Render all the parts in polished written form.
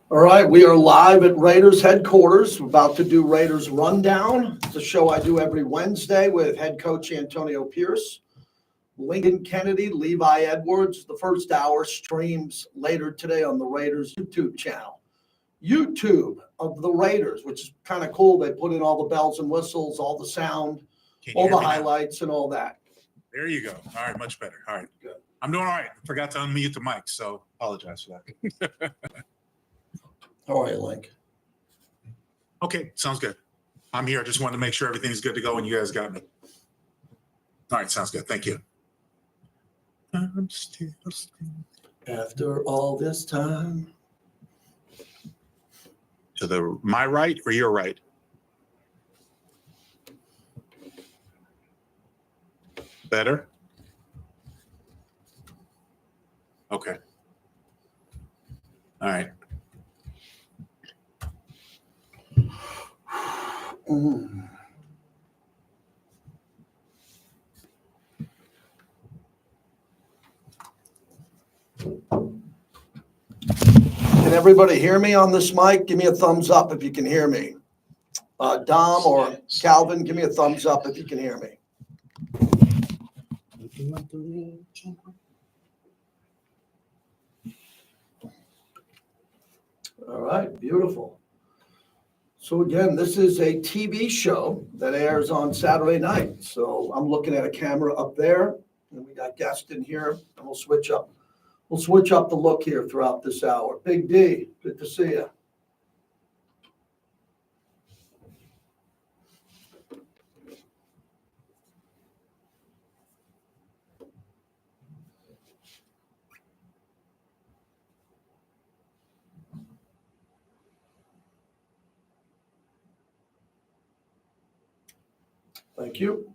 All right, we are live at Raiders headquarters. We're about to do Raiders Rundown. It's a show I do every Wednesday with head coach Antonio Pierce, Lincoln Kennedy, Levi Edwards. The first hour streams later today on the Raiders YouTube channel. YouTube of the Raiders, which is kind of cool. They put in all the bells and whistles, all the sound, all the highlights and all that. There you go. All right, much better. All right. Good. I'm doing all right. I forgot to unmute the mic, so apologize for that. How are you, Link? Okay, sounds good. I'm here. I just wanted to make sure everything's good to go and you guys got me. All right, sounds good. Thank you. After all this time. To my right or your right? Better? Okay. All right. Mm. Can everybody hear me on this mic? Give me a thumbs up if you can hear me. Dom or Calvin, give me a thumbs up if you can hear me. All right, beautiful. So again, this is a TV show that airs on Saturday night. So I'm looking at a camera up there, and we got guests in here, and we'll switch up. We'll switch up the look here throughout this hour. Big D, good to see you. Thank you.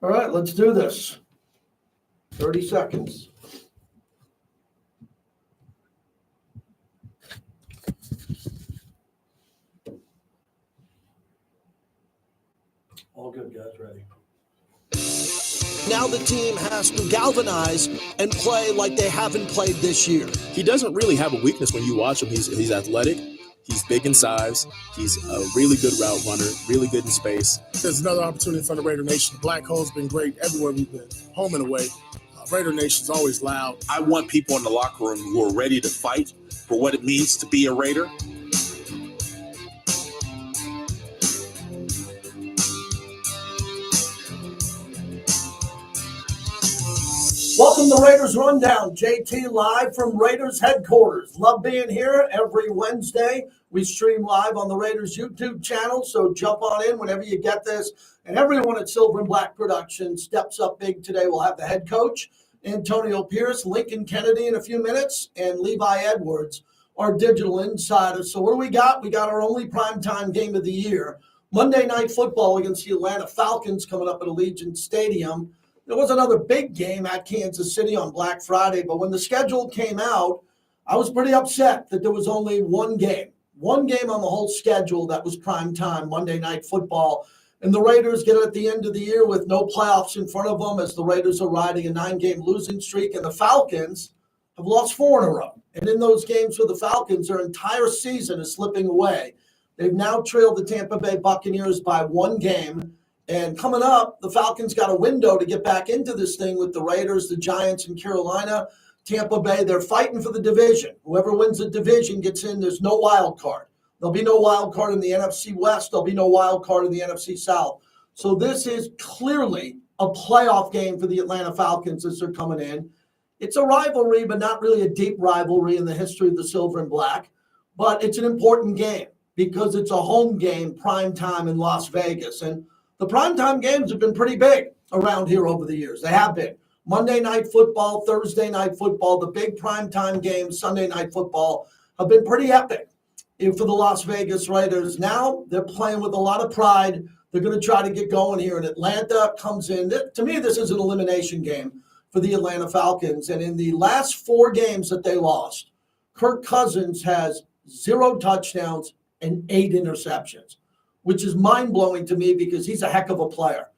All right, let's do this. 30 seconds. All good, guys. Ready. Now the team has to galvanize and play like they haven't played this year. He doesn't really have a weakness when you watch him. He's athletic. He's big in size. He's a really good route runner, really good in space. There's another opportunity for the Raider Nation. Black Hole's been great everywhere we've been, home and away. Raider Nation's always loud. I want people in the locker room who are ready to fight for what it means to be a Raider. Welcome to Raiders Rundown. JT live from Raiders headquarters. Love being here every Wednesday. We stream live on the Raiders YouTube channel, so jump on in whenever you get this. And everyone at Silver and Black Productions steps up big today. We'll have the head coach, Antonio Pierce, Lincoln Kennedy in a few minutes, and Levi Edwards, our digital insider. So what do we got? We got our only primetime game of the year. Monday Night Football against the Atlanta Falcons coming up at Allegiant Stadium. There was another big game at Kansas City on Black Friday, but when the schedule came out, I was pretty upset that there was only one game on the whole schedule that was prime time, Monday Night Football. And the Raiders get it at the end of the year with no playoffs in front of them as the Raiders are riding a 9-game losing streak, and the Falcons have lost 4 in a row. And in those games for the Falcons, their entire season is slipping away. They've now trailed the Tampa Bay Buccaneers by 1 game. And coming up, the Falcons got a window to get back into this thing with the Raiders, the Giants, and Carolina. Tampa Bay, they're fighting for the division. Whoever wins the division gets in. There's no wild card. There'll be no wild card in the NFC West. There'll be no wild card in the NFC South. So this is clearly a playoff game for the Atlanta Falcons as they're coming in. It's a rivalry, but not really a deep rivalry in the history of the Silver and Black. But it's an important game because it's a home game, prime time in Las Vegas. And the primetime games have been pretty big around here over the years. They have been. Monday Night Football, Thursday Night Football, the big primetime games, Sunday Night Football have been pretty epic for the Las Vegas Raiders. Now they're playing with a lot of pride. They're going to try to get going here. And Atlanta comes in. To me, this is an elimination game for the Atlanta Falcons. And in the last 4 games that they lost, Kirk Cousins has 0 touchdowns and 8 interceptions, which is mind-blowing to me because he's a heck of a player.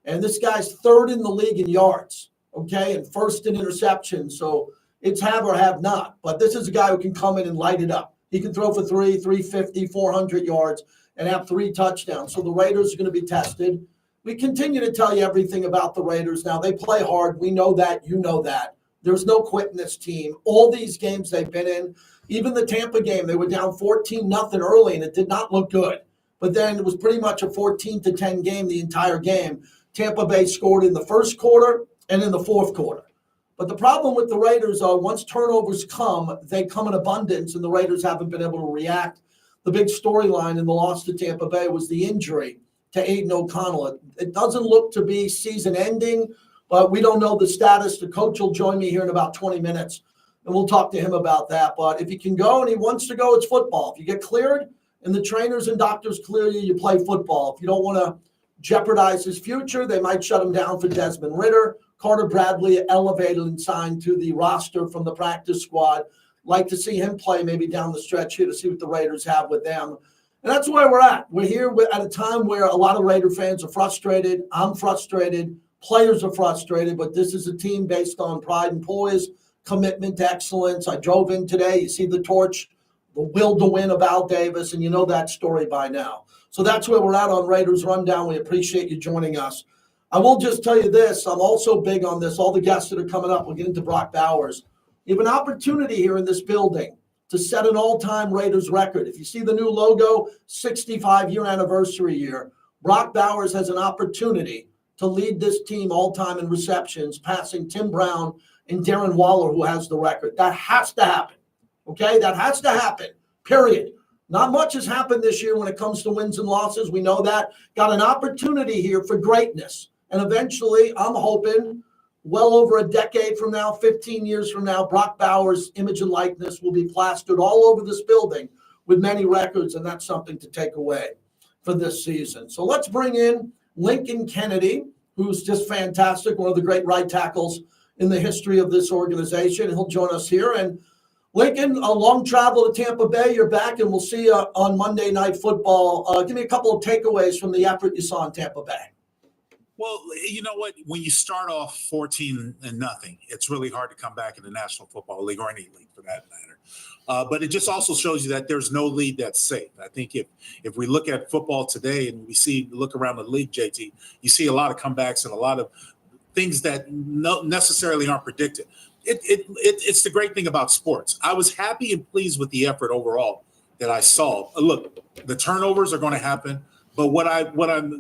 And this guy's 3rd in the league in yards, okay, and 1st in interceptions. So it's have or have not. But this is a guy who can come in and light it up. He can throw for 350, 400 yards and have 3 touchdowns. So the Raiders are going to be tested. We continue to tell you everything about the Raiders. Now, they play hard. We know that. You know that. There's no quitting this team. All these games they've been in, even the Tampa game, they were down 14-0 early, and it did not look good. But then it was pretty much a 14-10 game the entire game. Tampa Bay scored in the first quarter and in the fourth quarter. But the problem with the Raiders are once turnovers come, they come in abundance, and the Raiders haven't been able to react. The big storyline in the loss to Tampa Bay was the injury to Aiden O'Connell. It doesn't look to be season-ending, but we don't know the status. The coach will join me here in about 20 minutes, and we'll talk to him about that. But if he can go and he wants to go, it's football. If you get cleared and the trainers and doctors clear you, you play football. If you don't want to jeopardize his future, they might shut him down for Desmond Ridder. Carter Bradley elevated and signed to the roster from the practice squad. Like to see him play maybe down the stretch here to see what the Raiders have with them. And that's where we're at. We're here at a time where a lot of Raider fans are frustrated. I'm frustrated. Players are frustrated. But this is a team based on pride and poise, commitment to excellence. I drove in today. You see the torch, the will to win of Al Davis, and you know that story by now. So that's where we're at on Raiders Rundown. We appreciate you joining us. I will just tell you this. I'm also big on this. All the guests that are coming up, we'll get into Brock Bowers. You have an opportunity here in this building to set an all-time Raiders record. If you see the new logo, 65-year anniversary year, Brock Bowers has an opportunity to lead this team all-time in receptions, passing Tim Brown and Darren Waller, who has the record. That has to happen, okay? That has to happen, period. Not much has happened this year when it comes to wins and losses. We know that. Got an opportunity here for greatness. And eventually, I'm hoping, well over a decade from now, 15 years from now, Brock Bowers' image and likeness will be plastered all over this building with many records, and that's something to take away for this season. So let's bring in Lincoln Kennedy, who's just fantastic, one of the great right tackles in the history of this organization. He'll join us here. And Lincoln, a long travel to Tampa Bay. You're back, and we'll see you on Monday Night Football. Give me a couple of takeaways from the effort you saw in Tampa Bay. Well, you know what? When you start off 14-0, it's really hard to come back in the National Football League or any league for that matter. But it just also shows you that there's no league that's safe. I think if we look at football today and look around the league, JT, you see a lot of comebacks and a lot of things that necessarily aren't predicted. It's the great thing about sports. I was happy and pleased with the effort overall that I saw. Look, the turnovers are going to happen, but what I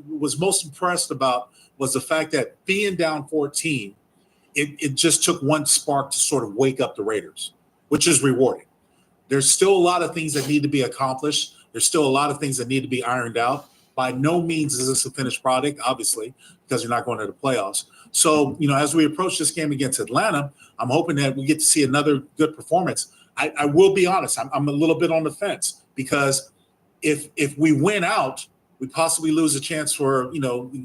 was most impressed about was the fact that being down 14, it just took one spark to sort of wake up the Raiders, which is rewarding. There's still a lot of things that need to be accomplished. There's still a lot of things that need to be ironed out. By no means is this a finished product, obviously, because you're not going to the playoffs. So, as we approach this game against Atlanta, I'm hoping that we get to see another good performance. I will be honest, I'm a little bit on the fence because if we win out, we possibly lose a chance for,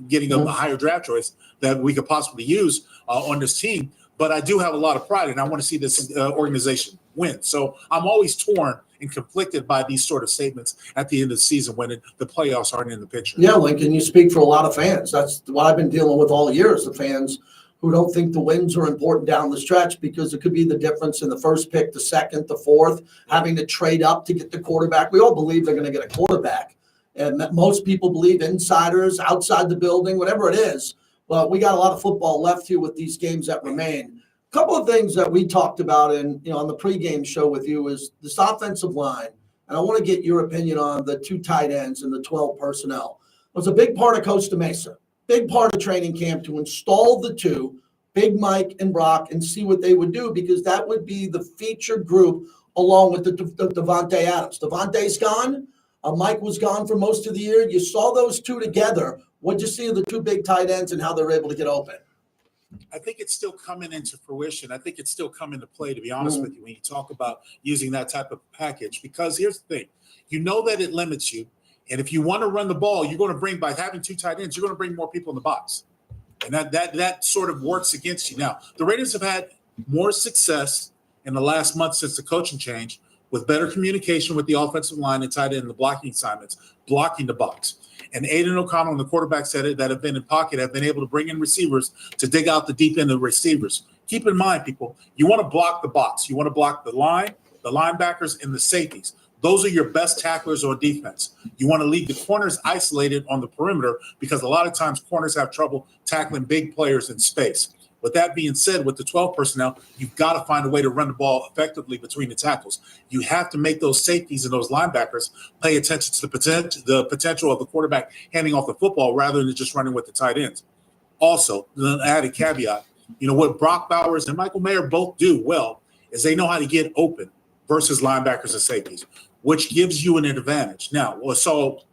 getting a higher draft choice that we could possibly use on this team. But I do have a lot of pride, and I want to see this organization win. So I'm always torn and conflicted by these sort of statements at the end of the season when the playoffs aren't in the picture. Yeah, Lincoln, you speak for a lot of fans. That's what I've been dealing with all years, the fans who don't think the wins are important down the stretch because it could be the difference in the first pick, the second, the fourth, having to trade up to get the quarterback. We all believe they're going to get a quarterback. And most people believe, insiders, outside the building, whatever it is. But we got a lot of football left here with these games that remain. A couple of things that we talked about on the pregame show with you is this offensive line. And I want to get your opinion on the 2 tight ends and the 12 personnel. It was a big part of Costa Mesa, big part of training camp to install the 2, Big Mike and Brock and see what they would do, because that would be the feature group along with the Devontae Adams. Devontae's gone. Mike was gone for most of the year. You saw those two together. What'd you see of the two big tight ends and how they were able to get open? I think it's still coming into fruition. I think it's still coming to play, to be honest with you, when you talk about using that type of package. Because here's the thing. You know that it limits you. And if you want to run the ball, you're going to bring, by having two tight ends, you're going to bring more people in the box. And that sort of works against you. Now, the Raiders have had more success in the last month since the coaching change with better communication with the offensive line and tight end in the blocking assignments, blocking the box. And Aiden O'Connell and the quarterback said it, that have been in pocket, have been able to bring in receivers to dig out the deep end of the receivers. Keep in mind, people, you want to block the box. You want to block the line, the linebackers, and the safeties. Those are your best tacklers on defense. You want to leave the corners isolated on the perimeter, because a lot of times corners have trouble tackling big players in space. With that being said, with the 12 personnel, you've got to find a way to run the ball effectively between the tackles. You have to make those safeties and those linebackers pay attention to the potential of the quarterback handing off the football rather than just running with the tight ends. Also, the added caveat, what Brock Bowers and Michael Mayer both do well is they know how to get open versus linebackers and safeties, which gives you an advantage. Now,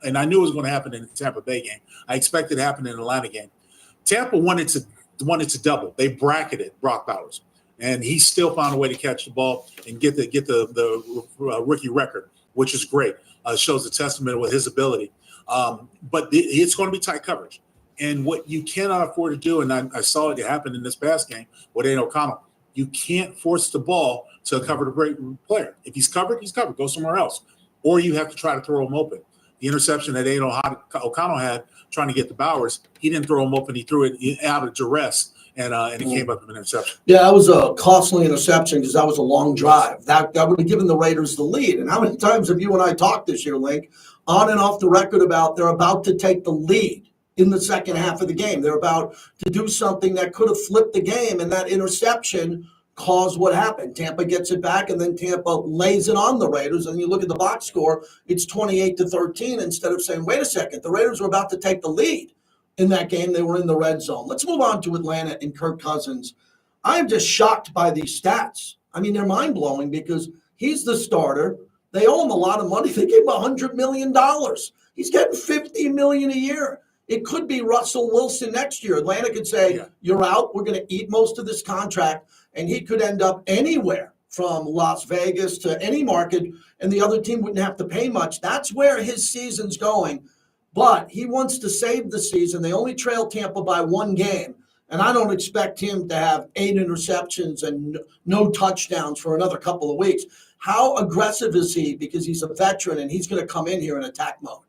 and I knew it was going to happen in the Tampa Bay game. I expected it to happen in the Atlanta game. Tampa wanted to double. They bracketed Brock Bowers, and he still found a way to catch the ball and get the rookie record, which is great. Shows a testament with his ability. But it's going to be tight coverage. And what you cannot afford to do, and I saw it happen in this past game with Aiden O'Connell, you can't force the ball to a covered great player. If he's covered, he's covered. Go somewhere else. Or you have to try to throw him open. The interception that Aiden O'Connell had trying to get the Bowers, he didn't throw him open. He threw it out of duress, and it came up with an interception. Yeah, that was a costly interception because that was a long drive. That would have given the Raiders the lead. And how many times have you and I talked this year, Link, on and off the record about they're about to take the lead in the second half of the game. They're about to do something that could have flipped the game, and that interception caused what happened. Tampa gets it back, and then Tampa lays it on the Raiders. And you look at the box score, it's 28-13 instead of saying, wait a second, the Raiders were about to take the lead in that game. They were in the red zone. Let's move on to Atlanta and Kirk Cousins. I am just shocked by these stats. I mean, they're mind-blowing because he's the starter. They owe him a lot of money. They gave him $100 million. He's getting $50 million a year. It could be Russell Wilson next year. Atlanta could say, you're out. We're going to eat most of this contract. And he could end up anywhere from Las Vegas to any market, and the other team wouldn't have to pay much. That's where his season's going. But he wants to save the season. They only trail Tampa by one game. And I don't expect him to have 8 interceptions and no touchdowns for another couple of weeks. How aggressive is he? Because he's a veteran and he's going to come in here in attack mode.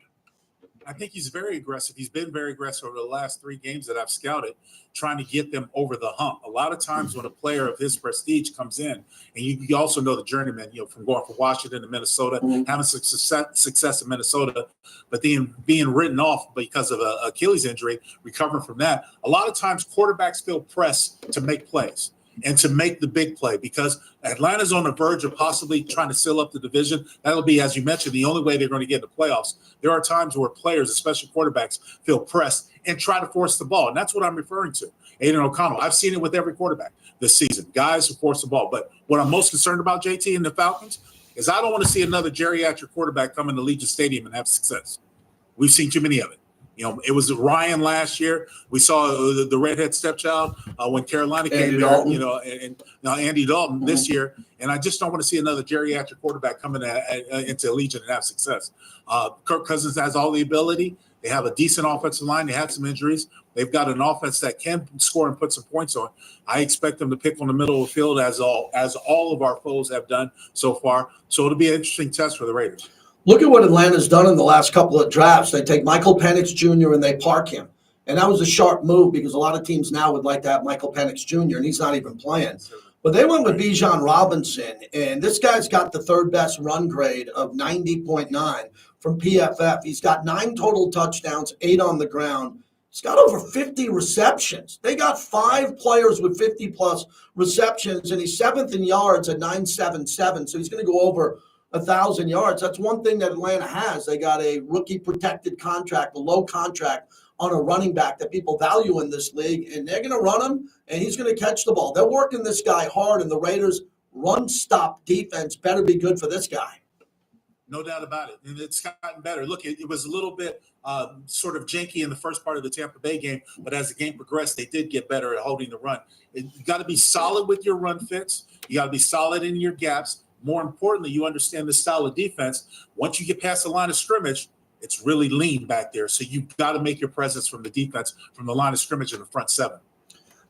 I think he's very aggressive. He's been very aggressive over the last 3 games that I've scouted, trying to get them over the hump. A lot of times when a player of his prestige comes in, and you also know the journeyman, from going from Washington to Minnesota, having success in Minnesota, but then being written off because of an Achilles injury, recovering from that. A lot of times quarterbacks feel pressed to make plays and to make the big play because Atlanta's on the verge of possibly trying to seal up the division. That'll be, as you mentioned, the only way they're going to get in the playoffs. There are times where players, especially quarterbacks, feel pressed and try to force the ball. And that's what I'm referring to. Aiden O'Connell. I've seen it with every quarterback this season. Guys who force the ball. But what I'm most concerned about, JT, and the Falcons, is I don't want to see another geriatric quarterback come into Legion Stadium and have success. We've seen too many of it. It was Ryan last year. We saw the redhead stepchild when Carolina came there, and now Andy Dalton this year. And I just don't want to see another geriatric quarterback coming into Legion and have success. Kirk Cousins has all the ability. They have a decent offensive line. They had some injuries. They've got an offense that can score and put some points on. I expect them to pick on the middle of the field as all of our foes have done so far. So it'll be an interesting test for the Raiders. Look at what Atlanta's done in the last couple of drafts. They take Michael Penix Jr. and they park him. And that was a sharp move because a lot of teams now would like to have Michael Penix Jr. and he's not even playing. But they went with Bijan Robinson, and this guy's got the third best run grade of 90.9 from PFF. He's got 9 total touchdowns, 8 on the ground. He's got over 50 receptions. They got 5 players with 50-plus receptions, and he's 7th in yards at 977. So he's going to go over 1,000 yards. That's one thing that Atlanta has. They got a rookie protected contract, a low contract on a running back that people value in this league, and they're going to run him, and he's going to catch the ball. They're working this guy hard, and the Raiders' run-stop defense better be good for this guy. No doubt about it. And it's gotten better. Look, it was a little bit sort of janky in the first part of the Tampa Bay game, but as the game progressed, they did get better at holding the run. You got to be solid with your run fits. You got to be solid in your gaps. More importantly, you understand the style of defense. Once you get past the line of scrimmage, it's really lean back there. So you've got to make your presence from the defense, from the line of scrimmage in the front seven.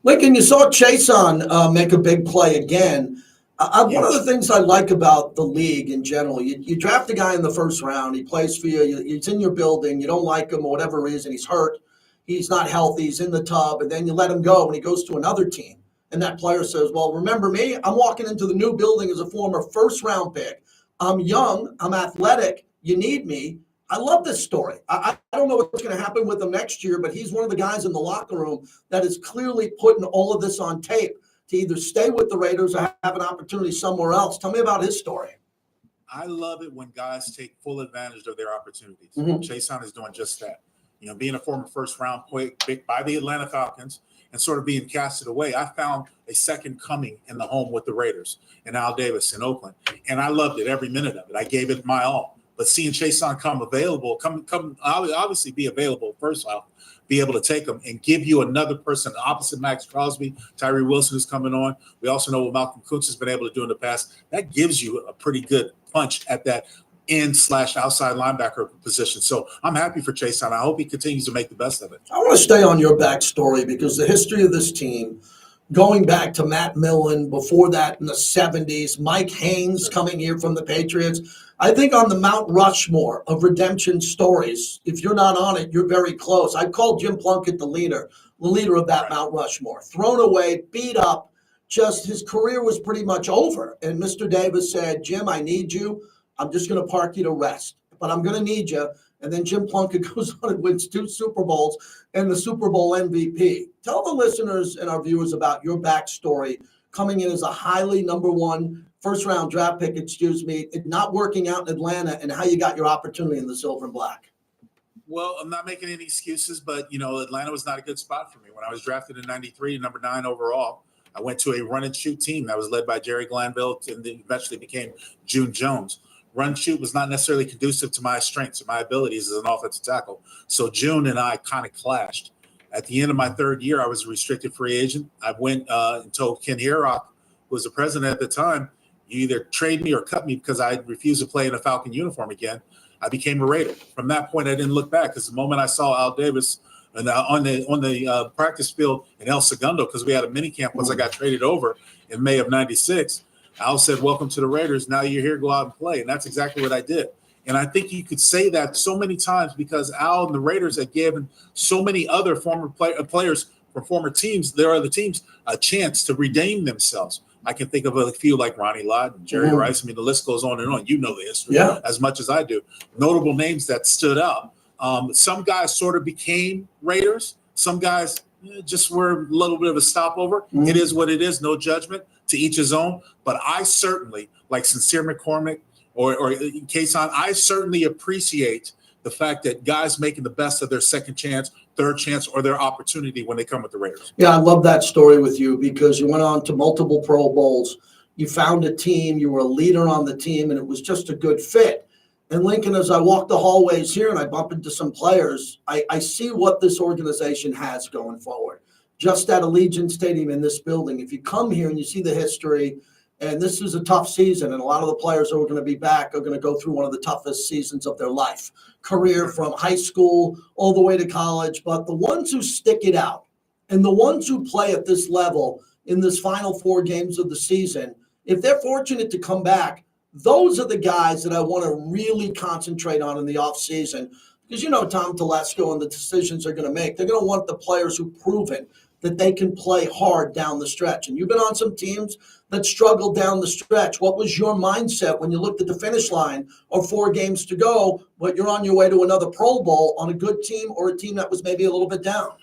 Lincoln, you saw Chason make a big play again. One of the things I like about the league in general, you draft a guy in the first round, he plays for you, he's in your building, you don't like him for whatever reason, he's hurt, he's not healthy, he's in the tub, and then you let him go and he goes to another team. And that player says, well, remember me? I'm walking into the new building as a former first-round pick. I'm young, I'm athletic, you need me. I love this story. I don't know what's going to happen with him next year, but he's one of the guys in the locker room that is clearly putting all of this on tape to either stay with the Raiders or have an opportunity somewhere else. Tell me about his story. I love it when guys take full advantage of their opportunities. Chason is doing just that. Being a former first-round pick by the Atlanta Falcons and sort of being casted away, I found a second coming in the home with the Raiders and Al Davis in Oakland, and I loved it every minute of it. I gave it my all. But seeing Chason come obviously be available first off, be able to take them and give you another person opposite Max Crosby, Tyree Wilson is coming on. We also know what Malcolm Kuntz has been able to do in the past. That gives you a pretty good punch at that in/outside linebacker position. So I'm happy for Chason. I hope he continues to make the best of it. I want to stay on your backstory because the history of this team, going back to Matt Millen, before that in the 70s, Mike Haynes coming here from the Patriots. I think on the Mount Rushmore of redemption stories, if you're not on it, you're very close. I call Jim Plunkett the leader of that Mount Rushmore. Thrown away, beat up, just his career was pretty much over. And Mr. Davis said, Jim, I need you. I'm just going to park you to rest, but I'm going to need you. And then Jim Plunkett goes on and wins 2 Super Bowls and the Super Bowl MVP. Tell the listeners and our viewers about your backstory coming in as a highly number 1 first-round draft pick, it not working out in Atlanta, and how you got your opportunity in the silver and black. Well, I'm not making any excuses, but, Atlanta was not a good spot for me. When I was drafted in 93, number 9 overall, I went to a run-and-shoot team that was led by Jerry Glanville and then eventually became June Jones. Run-shoot was not necessarily conducive to my strengths and my abilities as an offensive tackle. So June and I kind of clashed. At the end of my 3rd year, I was a restricted free agent. I went and told Ken Herock, who was the president at the time, you either trade me or cut me because I refused to play in a Falcon uniform again. I became a Raider. From that point, I didn't look back because the moment I saw Al Davis on the practice field in El Segundo, because we had a mini camp once I got traded over in May of '96, Al said, welcome to the Raiders. Now you're here, go out and play. And that's exactly what I did. And I think you could say that so many times because Al and the Raiders had given so many other former players from former teams, their other teams, a chance to redeem themselves. I can think of a few like Ronnie Lott and Jerry Rice. I mean, the list goes on and on. You know the history as much as I do. Notable names that stood out. Some guys sort of became Raiders. Some guys just were a little bit of a stopover. It is what it is. No judgment, to each his own. But I certainly, like Sincere McCormick or Chason, I certainly appreciate the fact that guys making the best of their second chance, third chance, or their opportunity when they come with the Raiders. Yeah, I love that story with you because you went on to multiple Pro Bowls. You found a team, you were a leader on the team, and it was just a good fit. And Lincoln, as I walk the hallways here and I bump into some players, I see what this organization has going forward. Just at Allegiant Stadium in this building, if you come here and you see the history, and this is a tough season, and a lot of the players who are going to be back are going to go through one of the toughest seasons of their life, career from high school all the way to college. But the ones who stick it out and the ones who play at this level in this final 4 games of the season, if they're fortunate to come back, those are the guys that I want to really concentrate on in the offseason. Because Tom Telesco and the decisions they're going to make, they're going to want the players who've proven that they can play hard down the stretch. And you've been on some teams that struggled down the stretch. What was your mindset when you looked at the finish line of 4 games to go, but you're on your way to another Pro Bowl on a good team or a team that was maybe a little bit down?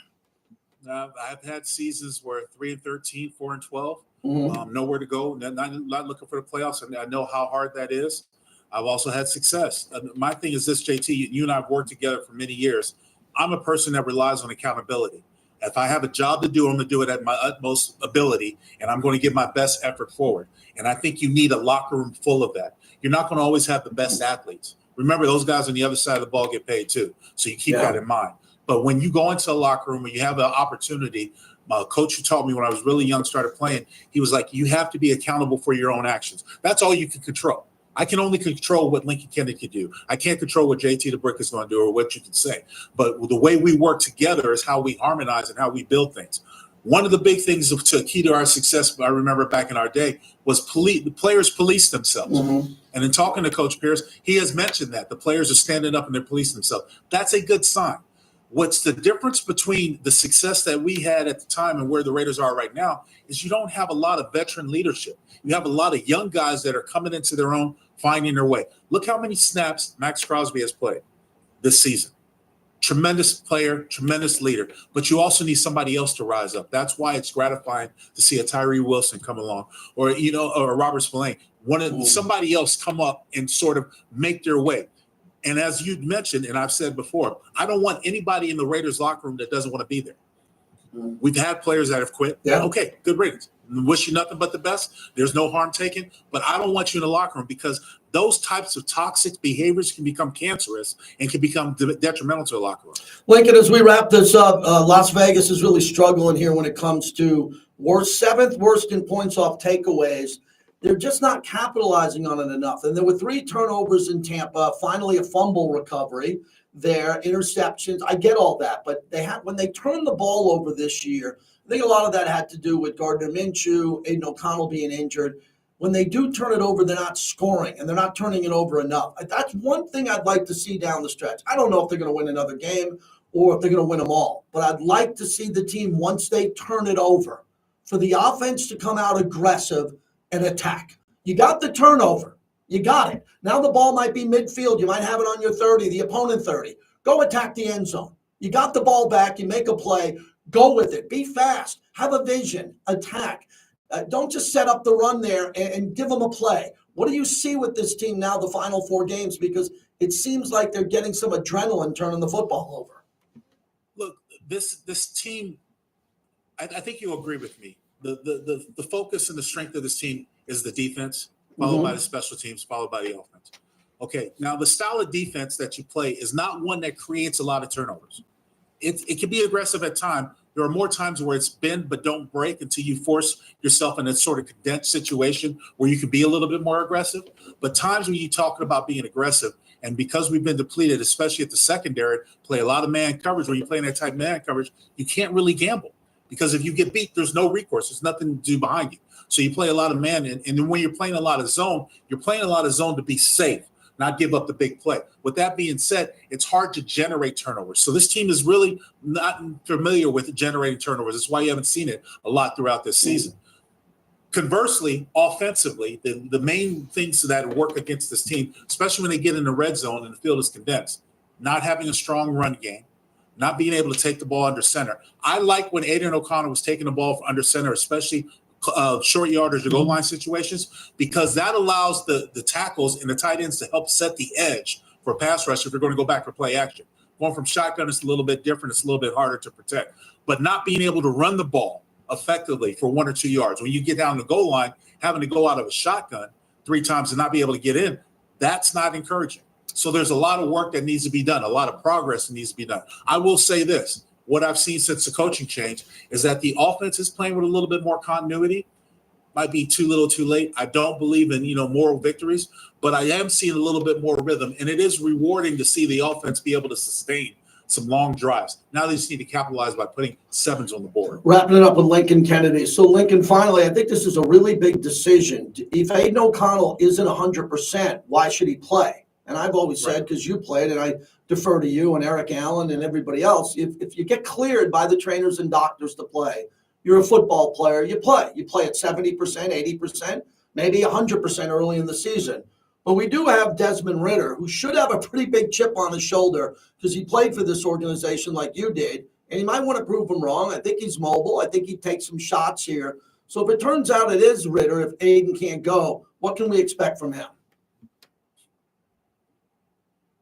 I've had seasons where 3-13, 4-12, nowhere to go, not looking for the playoffs. I know how hard that is. I've also had success. My thing is this, JT, you and I have worked together for many years. I'm a person that relies on accountability. If I have a job to do, I'm going to do it at my utmost ability, and I'm going to give my best effort forward. And I think you need a locker room full of that. You're not going to always have the best athletes. Remember, those guys on the other side of the ball get paid too. So you keep that in mind. But when you go into a locker room and you have an opportunity, my coach who taught me when I was really young, started playing, he was like, you have to be accountable for your own actions. That's all you can control. I can only control what Lincoln Kennedy can do. I can't control what JT the Brick is going to do or what you can say. But the way we work together is how we harmonize and how we build things. One of the big things to key to our success, I remember back in our day, was the players police themselves. Mm-hmm. And in talking to Coach Pierce, he has mentioned that the players are standing up and they're policing themselves. That's a good sign. What's the difference between the success that we had at the time and where the Raiders are right now is you don't have a lot of veteran leadership. You have a lot of young guys that are coming into their own, finding their way. Look how many snaps Max Crosby has played this season. Tremendous player, tremendous leader, but you also need somebody else to rise up. That's why it's gratifying to see a Tyree Wilson come along, or or Robert Spillane. Somebody else come up and sort of make their way. And as you mentioned, and I've said before, I don't want anybody in the Raiders locker room that doesn't want to be there. We've had players that have quit. Yeah. Okay, good riddance. Wish you nothing but the best. There's no harm taken, but I don't want you in the locker room because those types of toxic behaviors can become cancerous and can become detrimental to the locker room. Lincoln, as we wrap this up, Las Vegas is really struggling here when it comes to seventh worst in points off takeaways. They're just not capitalizing on it enough. And there were 3 turnovers in Tampa, finally a fumble recovery there, interceptions. I get all that, but when they turned the ball over this year, I think a lot of that had to do with Gardner Minshew, Aiden O'Connell being injured. When they do turn it over, they're not scoring, and they're not turning it over enough. That's one thing I'd like to see down the stretch. I don't know if they're going to win another game or if they're going to win them all, but I'd like to see the team, once they turn it over, for the offense to come out aggressive and attack. You got the turnover. You got it. Now the ball might be midfield. You might have it on your 30, the opponent 30. Go attack the end zone. You got the ball back. You make a play. Go with it. Be fast. Have a vision. Attack. Don't just set up the run there and give them a play. What do you see with this team now, the final 4 games? Because it seems like they're getting some adrenaline turning the football over. Look, this team, I think you'll agree with me. The focus and the strength of this team is the defense, followed by the special teams, followed by the offense. Okay, now the style of defense that you play is not one that creates a lot of turnovers. It can be aggressive at times. There are more times where it's bend but don't break until you force yourself in a sort of condensed situation where you can be a little bit more aggressive. But times when you're talking about being aggressive, and because we've been depleted, especially at the secondary, play a lot of man coverage. When you're playing that type of man coverage, you can't really gamble because if you get beat, there's no recourse. There's nothing to do behind you. So you play a lot of man, and then when you're playing a lot of zone, you're playing a lot of zone to be safe, not give up the big play. With that being said, it's hard to generate turnovers. So this team is really not familiar with generating turnovers. That's why you haven't seen it a lot throughout this season. Conversely, offensively, the main things that work against this team, especially when they get in the red zone and the field is condensed, not having a strong run game, not being able to take the ball under center. I like when Aiden O'Connell was taking the ball under center, especially short yardage or goal line situations, because that allows the tackles and the tight ends to help set the edge for a pass rush if you're going to go back for play action. Going from shotgun is a little bit different. It's a little bit harder to protect. But not being able to run the ball effectively for 1 or 2 yards. When you get down the goal line, having to go out of a shotgun 3 times and not be able to get in, that's not encouraging. So there's a lot of work that needs to be done, a lot of progress that needs to be done. I will say this. What I've seen since the coaching change is that the offense is playing with a little bit more continuity. Might be too little too late. I don't believe in, moral victories, but I am seeing a little bit more rhythm, and it is rewarding to see the offense be able to sustain some long drives. Now they just need to capitalize by putting 7s on the board. Wrapping it up with Lincoln Kennedy. So, Lincoln, finally, I think this is a really big decision. If Aiden O'Connell isn't 100%, why should he play? And I've always said, because you played, and I defer to you and Eric Allen and everybody else, if you get cleared by the trainers and doctors to play, you're a football player, you play. You play at 70%, 80%, maybe 100% early in the season. But we do have Desmond Ridder, who should have a pretty big chip on his shoulder because he played for this organization like you did, and he might want to prove him wrong. I think he's mobile. I think he'd take some shots here. So if it turns out it is Ridder, if Aiden can't go, what can we expect from him?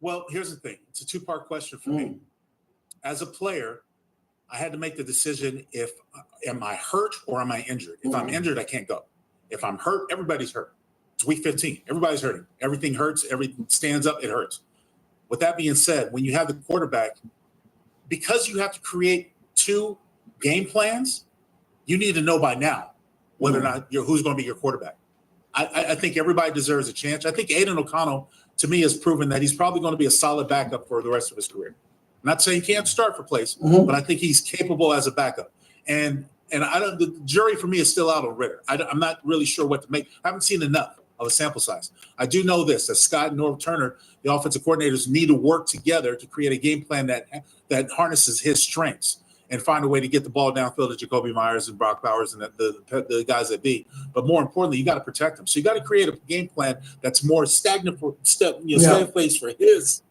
Well, here's the thing. It's a 2-part question for me. as a player, I had to make the decision am I hurt or am I injured? If I'm injured, I can't go. If I'm hurt, everybody's hurt. It's week 15. Everybody's hurting. Everything hurts. Everything stands up. It hurts. With that being said, when you have the quarterback, because you have to create 2 game plans, you need to know by now whether or not who's going to be your quarterback. I think everybody deserves a chance. I think Aiden O'Connell, to me, has proven that he's probably going to be a solid backup for the rest of his career. I'm not saying he can't start for place, but I think he's capable as a backup. And the jury for me is still out on Ritter. I'm not really sure what to make. I haven't seen enough of a sample size. I do know this, that Scott and Norv Turner, the offensive coordinators, need to work together to create a game plan that harnesses his strengths and find a way to get the ball downfield to Jacoby Myers and Brock Bowers and the guys that be. But more importantly, you got to protect them. So you got to create a game plan that's more stagnant for steady place for his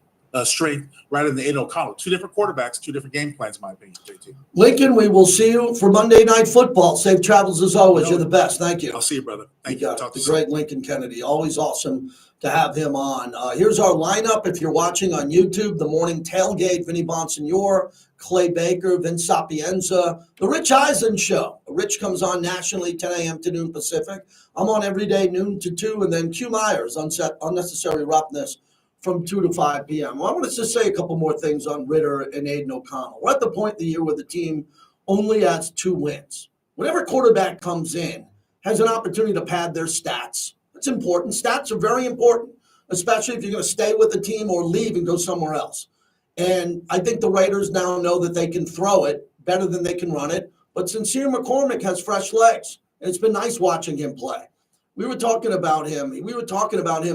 strength rather than Aiden O'Connell. 2 different quarterbacks, 2 different game plans, in my opinion, JT. Lincoln, we will see you for Monday Night Football. Safe travels as always. You're the best. Thank you. I'll see you, brother. Thank you. Talk to the great Lincoln Kennedy. Always awesome to have him on. Here's our lineup. If you're watching on YouTube, the morning tailgate, Vinny Bonsignore, Clay Baker, Vince Sapienza, the Rich Eisen Show. Rich comes on nationally 10 a.m. to noon Pacific. I'm on every day, noon to 2, and then Q Myers, Unnecessary Roughness, from 2 to 5 p.m. Well, I want to just say a couple more things on Ritter and Aiden O'Connell. We're at the point of the year where the team only has 2 wins. Whenever quarterback comes in, has an opportunity to pad their stats. That's important. Stats are very important, especially if you're going to stay with the team or leave and go somewhere else. And I think the Raiders now know that they can throw it better than they can run it. But Sincere McCormick has fresh legs. And it's been nice watching him play. We were talking about him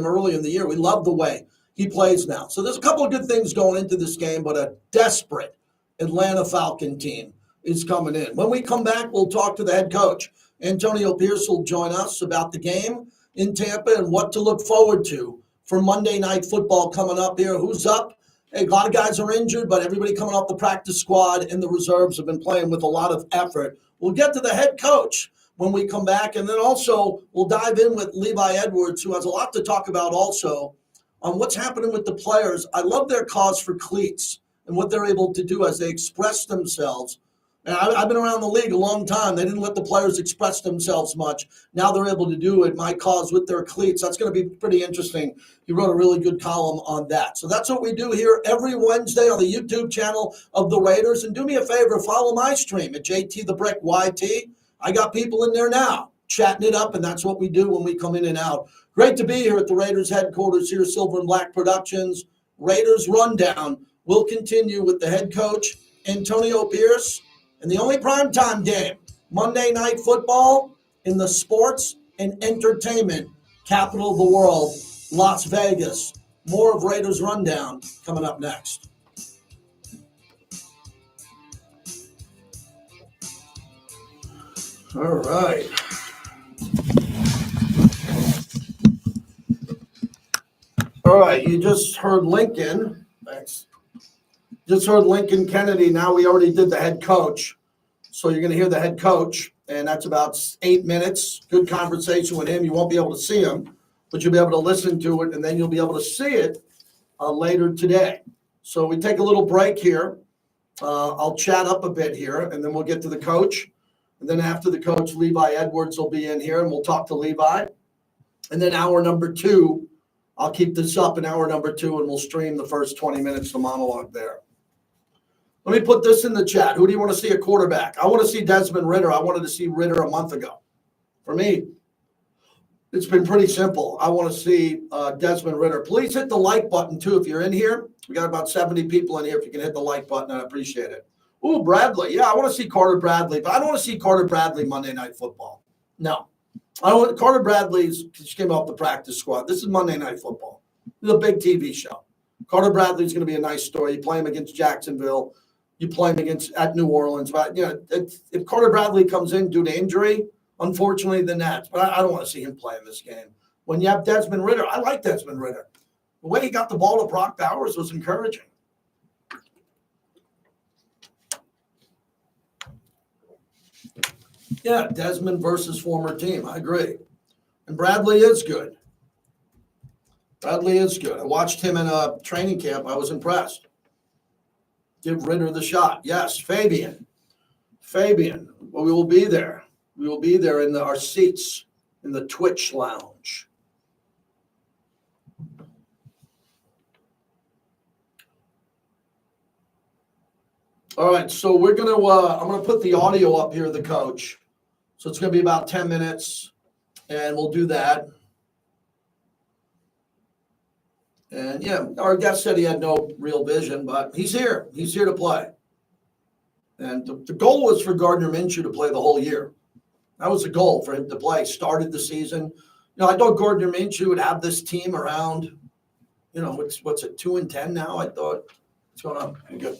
early in the year. We love the way he plays now. So there's a couple of good things going into this game, but a desperate Atlanta Falcon team is coming in. When we come back, we'll talk to the head coach. Antonio Pierce will join us about the game in Tampa and what to look forward to for Monday Night Football coming up here. Who's up? Hey, a lot of guys are injured, but everybody coming off the practice squad and the reserves have been playing with a lot of effort. We'll get to the head coach when we come back, and then also we'll dive in with Levi Edwards, who has a lot to talk about also on what's happening with the players. I love their cause for cleats and what they're able to do as they express themselves. And I've been around the league a long time. They didn't let the players express themselves much. Now they're able to do it, my cause, with their cleats. That's going to be pretty interesting. He wrote a really good column on that. So that's what we do here every Wednesday on the YouTube channel of the Raiders. And do me a favor, follow my stream at JT the Brick YT. I got people in there now chatting it up, and that's what we do when we come in and out. Great to be here at the Raiders headquarters here, Silver and Black Productions. Raiders Rundown will continue with the head coach, Antonio Pierce. And the only primetime game, Monday Night Football, in the sports and entertainment capital of the world, Las Vegas. More of Raiders Rundown coming up next. All right. All right, you just heard Lincoln. Thanks. Just heard Lincoln Kennedy. Now we already did the head coach. So you're going to hear the head coach, and that's about 8 minutes. Good conversation with him. You won't be able to see him, but you'll be able to listen to it, and then you'll be able to see it later today. So we take a little break here. I'll chat up a bit here, and then we'll get to the coach. And then after the coach, Levi Edwards will be in here, and we'll talk to Levi. And then hour number 2, I'll keep this up in hour number 2, and we'll stream the first 20 minutes of monologue there. Let me put this in the chat. Who do you want to see a quarterback? I want to see Desmond Ritter. I wanted to see Ritter a month ago. For me, it's been pretty simple. I want to see Desmond Ritter. Please hit the like button, too, if you're in here. We got about 70 people in here. If you can hit the like button, I appreciate it. Ooh, Bradley. Yeah, I want to see Carter Bradley, but I don't want to see Carter Bradley Monday Night Football. No. I don't want Carter Bradley's just came off the practice squad. This is Monday Night Football. This is a big TV show. Carter Bradley's going to be a nice story. You play him against Jacksonville. You play him at New Orleans. But if Carter Bradley comes in due to injury, unfortunately, then that's. But I don't want to see him play in this game. When you have Desmond Ritter, I like Desmond Ritter. The way he got the ball to Brock Bowers was encouraging. Yeah, Desmond versus former team. I agree. And Bradley is good. Bradley is good. I watched him in a training camp. I was impressed. Give Ritter the shot. Yes, Fabian. Well, we will be there. We will be there in our seats in the Twitch lounge. All right, so we're gonna. I'm gonna put the audio up here of the coach. So it's gonna be about 10 minutes, and we'll do that. And yeah, our guest said he had no real vision, but he's here. He's here to play. And the goal was for Gardner Minshew to play the whole year. That was the goal for him to play. Started the season. I thought Gardner Minshew would have this team around. What's it, 2-10 now? I thought. What's going on? Good.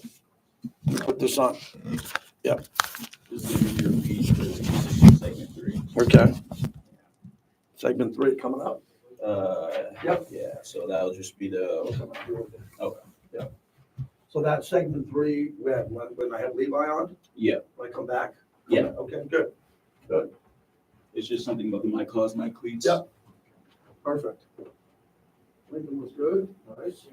Put this on. Yep. This is your piece for segment 3. Okay. Segment 3 coming up. Yep. Yeah, so that'll just be the. Okay. So that's segment 3 when I have Levi on? Yeah. When I come back? Yeah. Okay, good. It's just something about my claws, my cleats. Yep. Perfect. Lincoln was good. Nice.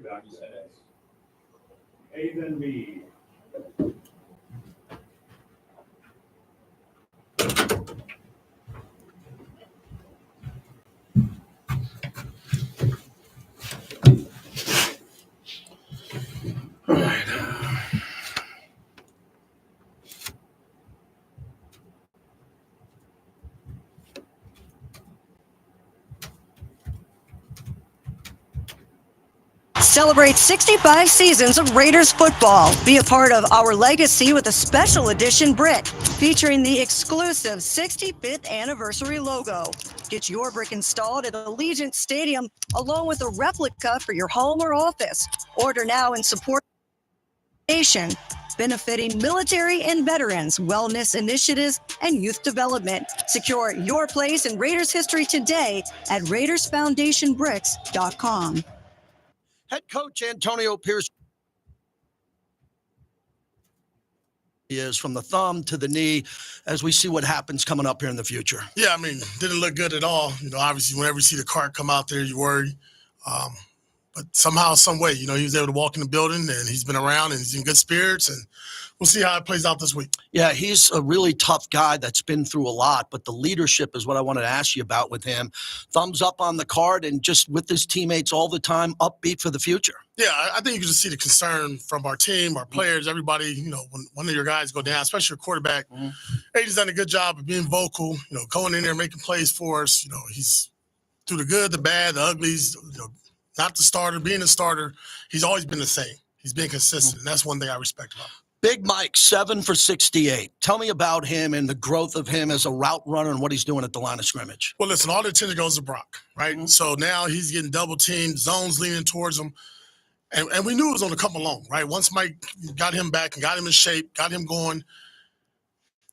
Back says, A then B. All right. Celebrate 65 seasons of Raiders football. Be a part of our legacy with a special edition brick featuring the exclusive 65th anniversary logo. Get your brick installed at Allegiant Stadium along with a replica for your home or office. Order now and support the nation, benefiting military and veterans, wellness initiatives, and youth development. Secure your place in Raiders history today at RaidersFoundationBricks.com. Head coach Antonio Pierce is from the thumb to the knee as we see what happens coming up here in the future. Yeah, didn't look good at all. Obviously, whenever you see the cart come out there, you worry. But somehow, some way, he was able to walk in the building, and he's been around, and he's in good spirits, and we'll see how it plays out this week. Yeah, he's a really tough guy that's been through a lot, but the leadership is what I wanted to ask you about with him. Thumbs up on the card and just with his teammates all the time, upbeat for the future. Yeah, I think you can just see the concern from our team, our players, everybody. When one of your guys go down, especially your quarterback, Aiden's done a good job of being vocal, going in there, making plays for us. He's through the good, the bad, the uglies, not the starter, being a starter. He's always been the same. He's been consistent, and that's one thing I respect about him. Big Mike, 7 for 68. Tell me about him and the growth of him as a route runner and what he's doing at the line of scrimmage. Well, listen, all the attention goes to Brock, right? Mm-hmm. So now he's getting double teamed, zones leaning towards him. And we knew it was going to come along, right? Once Mike got him back and got him in shape, got him going,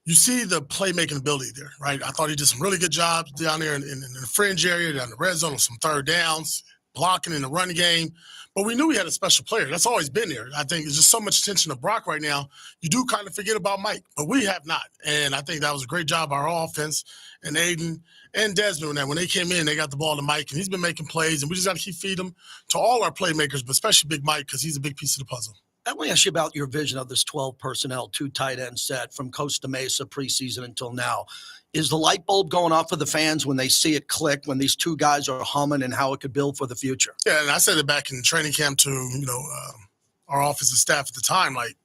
you see the playmaking ability there, right? I thought he did some really good jobs down there in the fringe area, down the red zone on some third downs, blocking in the run game. But we knew he had a special player. That's always been there. I think there's just so much attention to Brock right now. You do kind of forget about Mike, but we have not. And I think that was a great job by our offense and Aiden and Desmond. When they came in, they got the ball to Mike, and he's been making plays. And we just got to keep feeding him to all our playmakers, but especially Big Mike because he's a big piece of the puzzle. I want to ask you about your vision of this 12 personnel, 2 tight end set from Costa Mesa preseason until now. Is the light bulb going off for the fans when they see it click, when these 2 guys are humming and how it could build for the future? Yeah, and I said it back in training camp to, our offensive staff at the time. Like,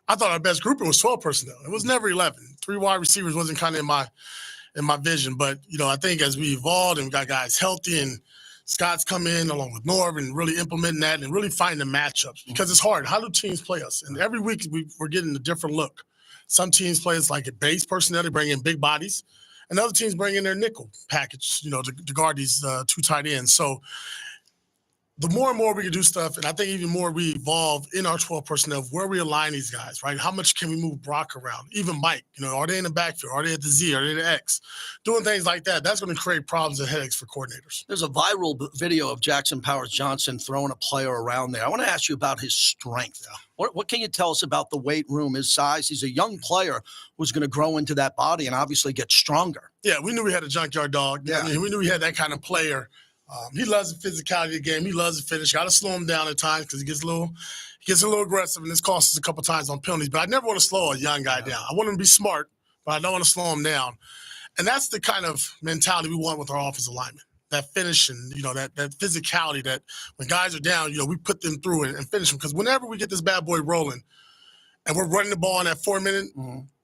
I thought our best grouping was 12 personnel. It was never 11. 3 wide receivers wasn't kind of in my vision. But, I think as we evolved and we got guys healthy and Scott's come in along with Norv and really implementing that and really finding matchups because it's hard. How do teams play us? And every week we're getting a different look. Some teams play us like a base personnel. They bring in big bodies. and other teams bring in their nickel package, to guard these 2 tight ends. So the more and more we can do stuff, and I think even more we evolve in our 12 personnel, where we align these guys, right? How much can we move Brock around? Even Mike, are they in the backfield? Are they at the Z? Are they in the X? Doing things like that, that's going to create problems and headaches for coordinators. There's a viral video of Jackson Powers Johnson throwing a player around there. I want to ask you about his strength. Yeah. What can you tell us about the weight room, his size? He's a young player who's going to grow into that body and obviously get stronger. Yeah, we knew we had a junkyard dog. Yeah. I mean, we knew we had that kind of player. He loves the physicality of the game. He loves the finish. Got to slow him down at times because he gets a little aggressive, and this costs us a couple times on penalties. But I never want to slow a young guy down. I want him to be smart, but I don't want to slow him down. And that's the kind of mentality we want with our offensive linemen. That finish and, that physicality that when guys are down, we put them through and finish them. Because whenever we get this bad boy rolling and we're running the ball in that 4-minute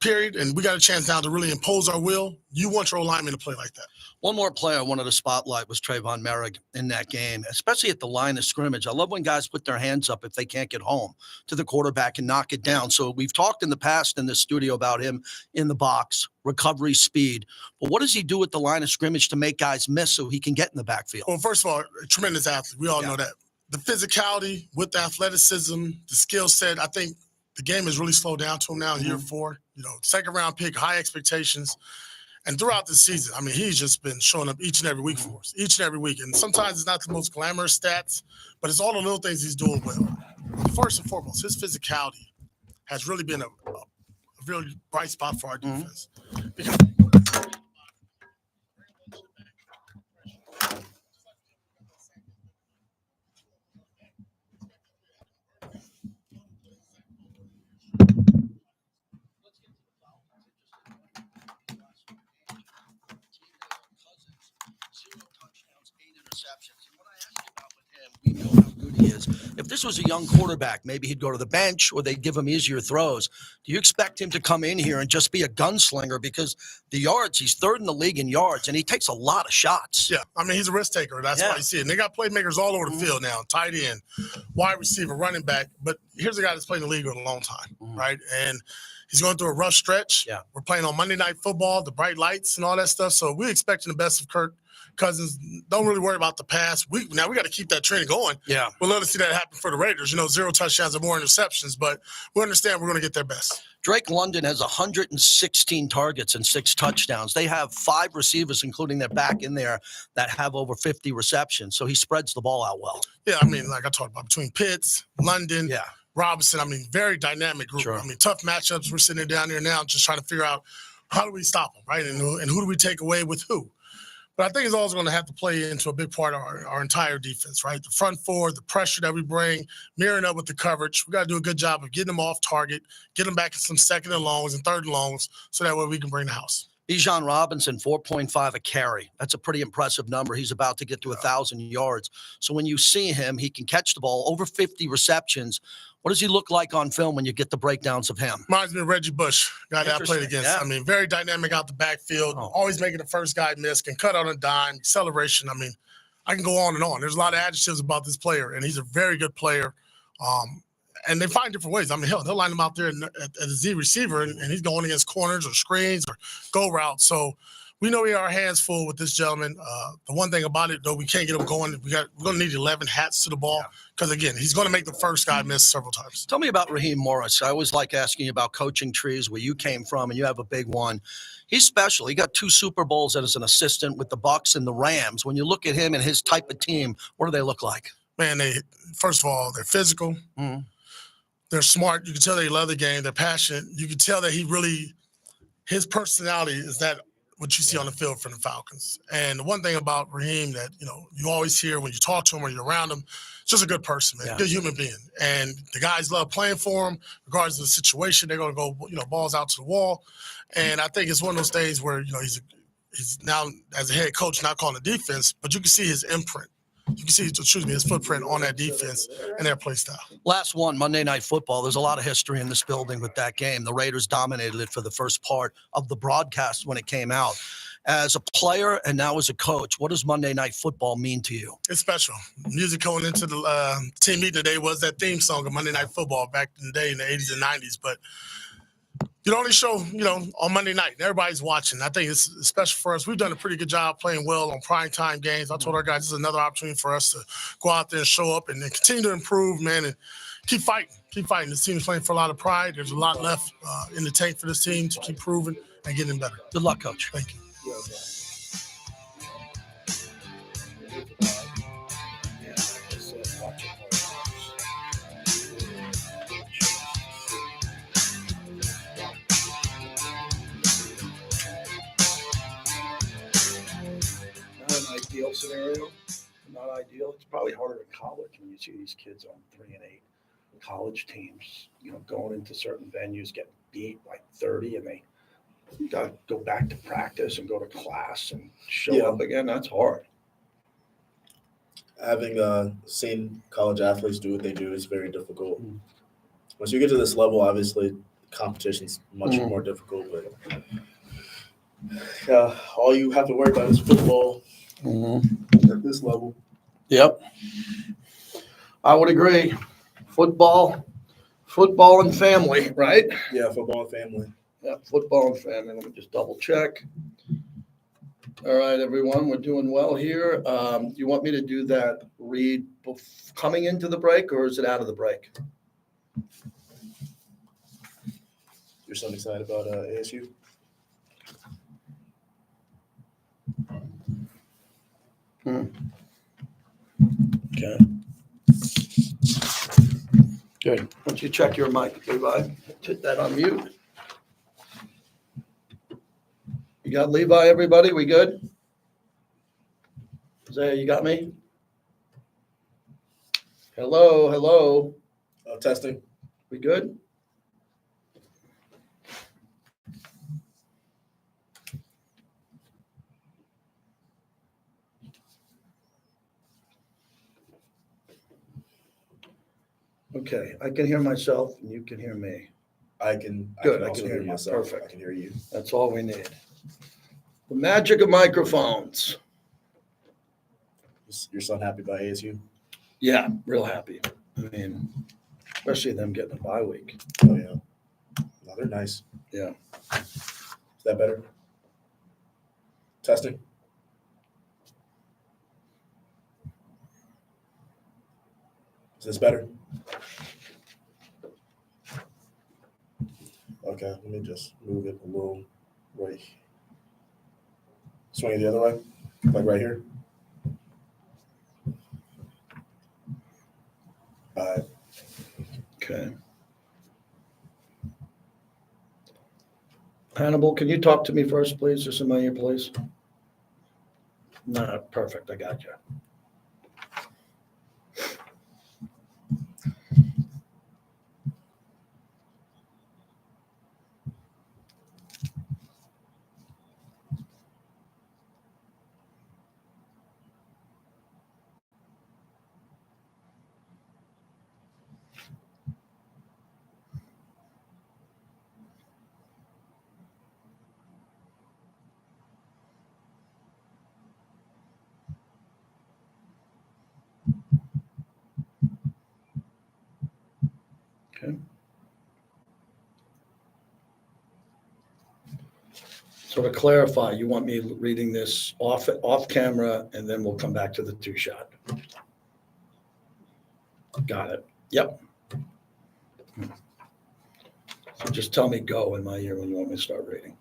period and we got a chance now to really impose our will, you want your linemen to play like that. One more player I wanted to spotlight was Trayvon Merrick in that game, especially at the line of scrimmage. I love when guys put their hands up if they can't get home to the quarterback and knock it down. So we've talked in the past in the studio about him in the box, recovery speed. But what does he do at the line of scrimmage to make guys miss so he can get in the backfield? Well, first of all, a tremendous athlete. We all know that. The physicality with the athleticism, the skill set, I think the game has really slowed down to him now in year 4. Second round pick, high expectations. And throughout the season, I mean, he's just been showing up each and every week for us, each and every week. And sometimes it's not the most glamorous stats, but it's all the little things he's doing well. First and foremost, his physicality has really been a really bright spot for our defense. Because We know how good he is. If this was a young quarterback, maybe he'd go to the bench or they'd give him easier throws. Do you expect him to come in here and just be a gunslinger? Because the yards, he's 3rd in the league in yards, and he takes a lot of shots. Yeah, I mean, he's a risk taker. That's why you see it. And they got playmakers all over the field now, tight end, wide receiver, running back. But here's a guy that's played in the league for a long time, right? And he's going through a rough stretch. Yeah. We're playing on Monday Night Football, the bright lights and all that stuff. So we're expecting the best of Kirk Cousins. Don't really worry about the pass. Now we got to keep that trend going. Yeah. We'd love to see that happen for the Raiders. 0 touchdowns and more interceptions, but we understand we're going to get their best. Drake London has 116 targets and 6 touchdowns. They have 5 receivers, including their back in there, that have over 50 receptions. So he spreads the ball out well. Yeah, I mean, like I talked about, between Pitts, London, Robinson, I mean, very dynamic group. Sure. I mean, tough matchups. We're sitting down there now just trying to figure out how do we stop them, right? And who do we take away with who? But I think it's always going to have to play into a big part of our entire defense, right? The front four, the pressure that we bring, mirroring up with the coverage. We got to do a good job of getting them off target, get them back in some 2nd and longs and 3rd and longs, so that way we can bring the house. Bijan Robinson, 4.5 a carry. That's a pretty impressive number. He's about to get to 1,000 yards. So when you see him, he can catch the ball, over 50 receptions. What does he look like on film when you get the breakdowns of him? Reminds me of Reggie Bush, guy that I played against. Yeah. I mean, very dynamic out the backfield, always making the first guy miss, can cut on a dime, acceleration. I mean, I can go on and on. There's a lot of adjectives about this player, and he's a very good player. And they find different ways. I mean, they'll line him out there at the Z receiver, and he's going against corners or screens or go routes. So we know we have our hands full with this gentleman. The one thing about it, though, we can't get him going. We're going to need 11 hats to the ball because, again, he's going to make the first guy miss several times. Tell me about Raheem Morris. I always like asking you about coaching trees, where you came from, and you have a big one. He's special. He got 2 Super Bowls as an assistant with the Bucs and the Rams. When you look at him and his type of team, what do they look like? Man, first of all, they're physical. Mm-hmm. They're smart. You can tell they love the game. They're passionate. You can tell that his personality is that what you see on the field from the Falcons. And the one thing about Raheem that, you always hear when you talk to him or you're around him, just a good person, man, good human being. And the guys love playing for him, regardless of the situation. They're going to go, balls out to the wall. And I think it's one of those days where, he's now, as a head coach, not calling the defense, but you can see his imprint. You can see, his footprint on that defense and their play style. Last one, Monday Night Football. There's a lot of history in this building with that game. The Raiders dominated it for the first part of the broadcast when it came out. As a player and now as a coach, what does Monday Night Football mean to you? It's special. Music going into the team meeting today was that theme song of Monday Night Football back in the day in the 80s and 90s. But you only show, on Monday night. Everybody's watching. I think it's special for us. We've done a pretty good job playing well on primetime games. I told our guys this is another opportunity for us to go out there and show up and then continue to improve, man, and keep fighting. Keep fighting. This team is playing for a lot of pride. There's a lot left in the tank for this team to keep proving and getting better. Good luck, Coach. Thank you. Not an ideal scenario. Not ideal. It's probably harder in college when you see these kids on 3 and 8 college teams, going into certain venues, getting beat by 30, and they got to go back to practice and go to class and show up again. That's hard. Having seen college athletes do what they do is very difficult. Once you get to this level, obviously, competition's much more difficult. But all you have to worry about is football at this level. Yep. I would agree. Football and family, right? Yeah, football and family. Yeah, football and family. Let me just double check. All right, everyone, we're doing well here. You want me to do that read coming into the break, or is it out of the break? You're so excited about ASU? Okay. Good. Why don't you check your mic, Levi? Hit that on mute. You got Levi, everybody? We good? Isaiah, you got me? Hello. Testing. We good? Okay, I can hear myself and you can hear me. I can also hear myself. Perfect. I can hear you. That's all we need. The magic of microphones. Your son happy about ASU? Yeah, real happy. I mean, especially them getting a bye week. Oh, yeah. No, they're nice. Yeah. Is that better? Testing? Is this better? Okay, let me just move it a little right. Swing it the other way, like right here. All right. Okay. Hannibal, can you talk to me first, please? Just in my ear, please. No, perfect. I got you. Okay. So to clarify, you want me reading this off camera, and then we'll come back to the 2-shot. Got it. Yep. So just tell me go in my ear when you want me to start reading.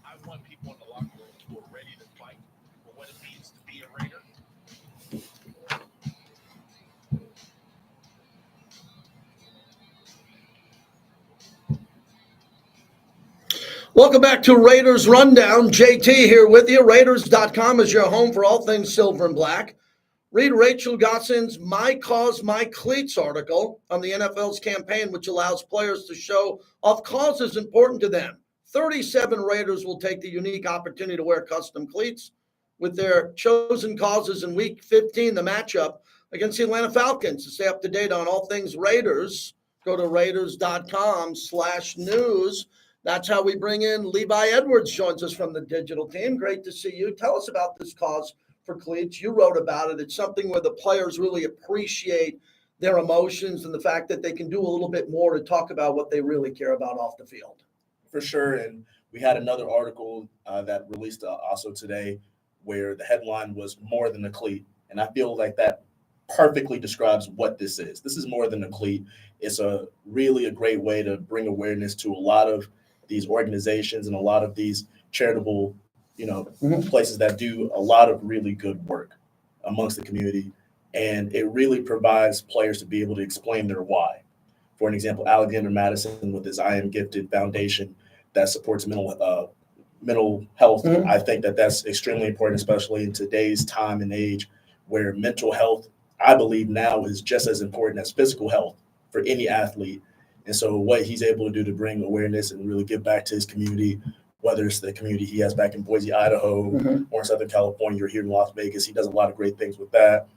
I want people in the locker room who are ready to fight for what it means to be a Raider. Welcome back to Raiders Rundown. JT here with you. Raiders.com is your home for all things silver and black. Read Rachel Gosson's My Cause, My Cleats article on the NFL's campaign, which allows players to show off causes important to them. 37 Raiders will take the unique opportunity to wear custom cleats with their chosen causes in Week 15, the matchup against the Atlanta Falcons. To stay up to date on all things Raiders, go to Raiders.com/news. That's how we bring in Levi Edwards, joins us from the digital team. Great to see you. Tell us about this cause for cleats. You wrote about it. It's something where the players really appreciate their emotions and the fact that they can do a little bit more to talk about what they really care about off the field. For sure. And we had another article that released also today where the headline was More Than a Cleat. And I feel like that perfectly describes what this is. This is more than a cleat. It's really a great way to bring awareness to a lot of these organizations and a lot of these charitable, places that do a lot of really good work amongst the community. And it really provides players to be able to explain their why. For an example, Alexander Madison with his I Am Gifted Foundation that supports mental health. I think that that's extremely important, especially in today's time and age where mental health, I believe now, is just as important as physical health for any athlete. And so what he's able to do to bring awareness and really give back to his community, whether it's the community he has back in Boise, Idaho, or in Southern California, or here in Las Vegas, he does a lot of great things with that.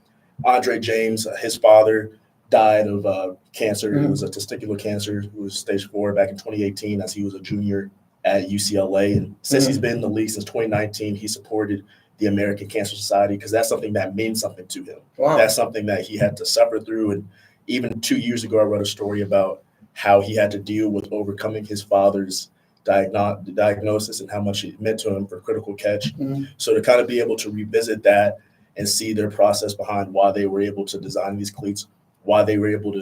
Andre James, his father, died of cancer. It was a testicular cancer. It was stage 4 back in 2018 as he was a junior at UCLA. And since he's been in the league since 2019, he supported the American Cancer Society because that's something that means something to him. Wow. That's something that he had to suffer through. And even 2 years ago, I wrote a story about how he had to deal with overcoming his father's diagnosis and how much it meant to him for critical catch. So to kind of be able to revisit that and see their process behind why they were able to design these cleats, why they were able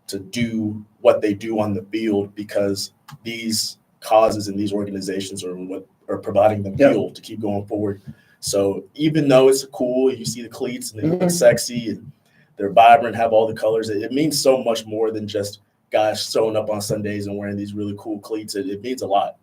to do what they do on the field, because these causes and these organizations are what are providing them fuel to keep going forward. So even though it's cool, you see the cleats and they look sexy and they're vibrant, have all the colors, it means so much more than just guys showing up on Sundays and wearing these really cool cleats. It means a lot.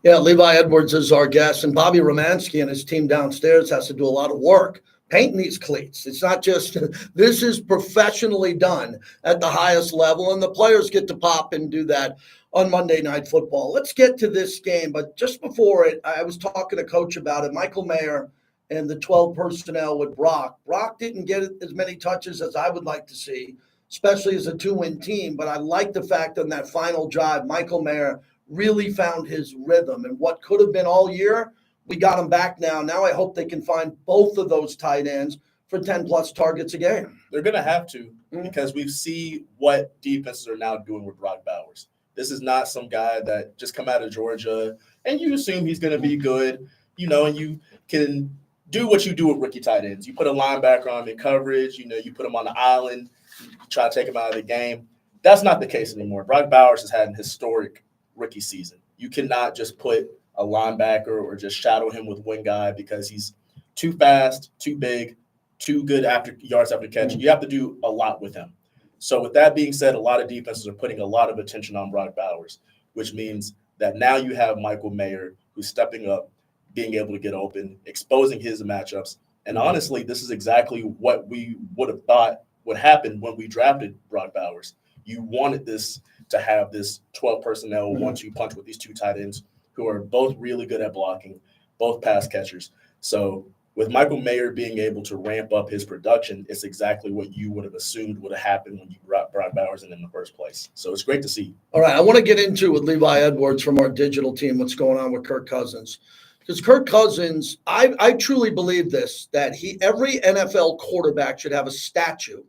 Yeah, Levi Edwards is our guest, and Bobby Romansky and his team downstairs has to do a lot of work painting these cleats. It's not just, this is professionally done at the highest level, and the players get to pop and do that on Monday Night Football. Let's get to this game, but just before it, I was talking to Coach about it. Michael Mayer and the 12 personnel with Brock. Brock didn't get as many touches as I would like to see, especially as a 2-win team, but I like the fact on that final drive, Michael Mayer really found his rhythm, and what could have been all year, we got him back now. Now I hope they can find both of those tight ends for 10-plus targets a game. They're going to have to because we see what defenses are now doing with Brock Bowers. This is not some guy that just come out of Georgia and you assume he's going to be good, and you can do what you do with rookie tight ends. You put a linebacker on him in coverage, you put him on the island, you try to take him out of the game. That's not the case anymore. Brock Bowers has had an historic rookie season. You cannot just put a linebacker or just shadow him with one guy because he's too fast, too big, too good yards after catch. You have to do a lot with him. So with that being said, a lot of defenses are putting a lot of attention on Brock Bowers, which means that now you have Michael Mayer who's stepping up, being able to get open, exposing his matchups. And honestly, this is exactly what we would have thought would happen when we drafted Brock Bowers. You wanted this to have this 12 personnel 1-2 punch with these two tight ends who are both really good at blocking, both pass catchers. So with Michael Mayer being able to ramp up his production, it's exactly what you would have assumed would have happened when you brought Brock Bowers in the first place. So it's great to see. All right, I want to get into with Levi Edwards from our digital team what's going on with Kirk Cousins. Because Kirk Cousins, I truly believe this, that every NFL quarterback should have a statue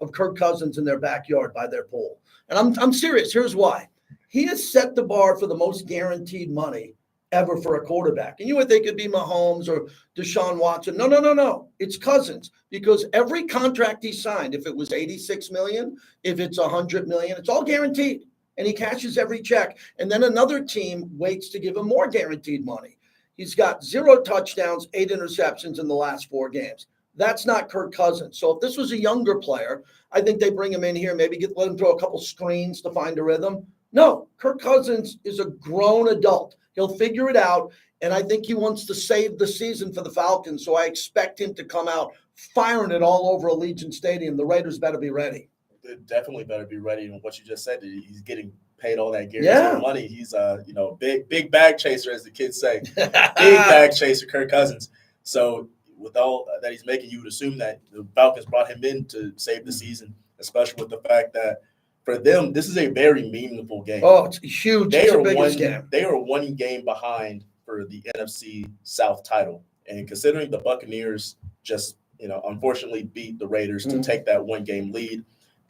of Kirk Cousins in their backyard by their pool. And I'm serious. Here's why. He has set the bar for the most guaranteed money ever for a quarterback. And you would think it'd be Mahomes or Deshaun Watson. No. It's Cousins, because every contract he signed, if it was $86 million, if it's $100 million, it's all guaranteed. And he cashes every check. And then another team waits to give him more guaranteed money. He's got 0 touchdowns, 8 interceptions in the last 4 games. That's not Kirk Cousins. So if this was a younger player, I think they bring him in here, maybe let him throw a couple screens to find a rhythm. No, Kirk Cousins is a grown adult. He'll figure it out, and I think he wants to save the season for the Falcons, so I expect him to come out firing it all over Allegiant Stadium. The Raiders better be ready. They definitely better be ready. And what you just said, he's getting paid all that guaranteed money. He's big bag chaser, as the kids say. Big bag chaser, Kirk Cousins. So with all that he's making, you would assume that the Falcons brought him in to save the season, especially with the fact that for them, this is a very meaningful game. Oh, it's huge. It's the biggest game. They are one game behind for the NFC South title. And considering the Buccaneers just, unfortunately beat the Raiders to take that one-game lead,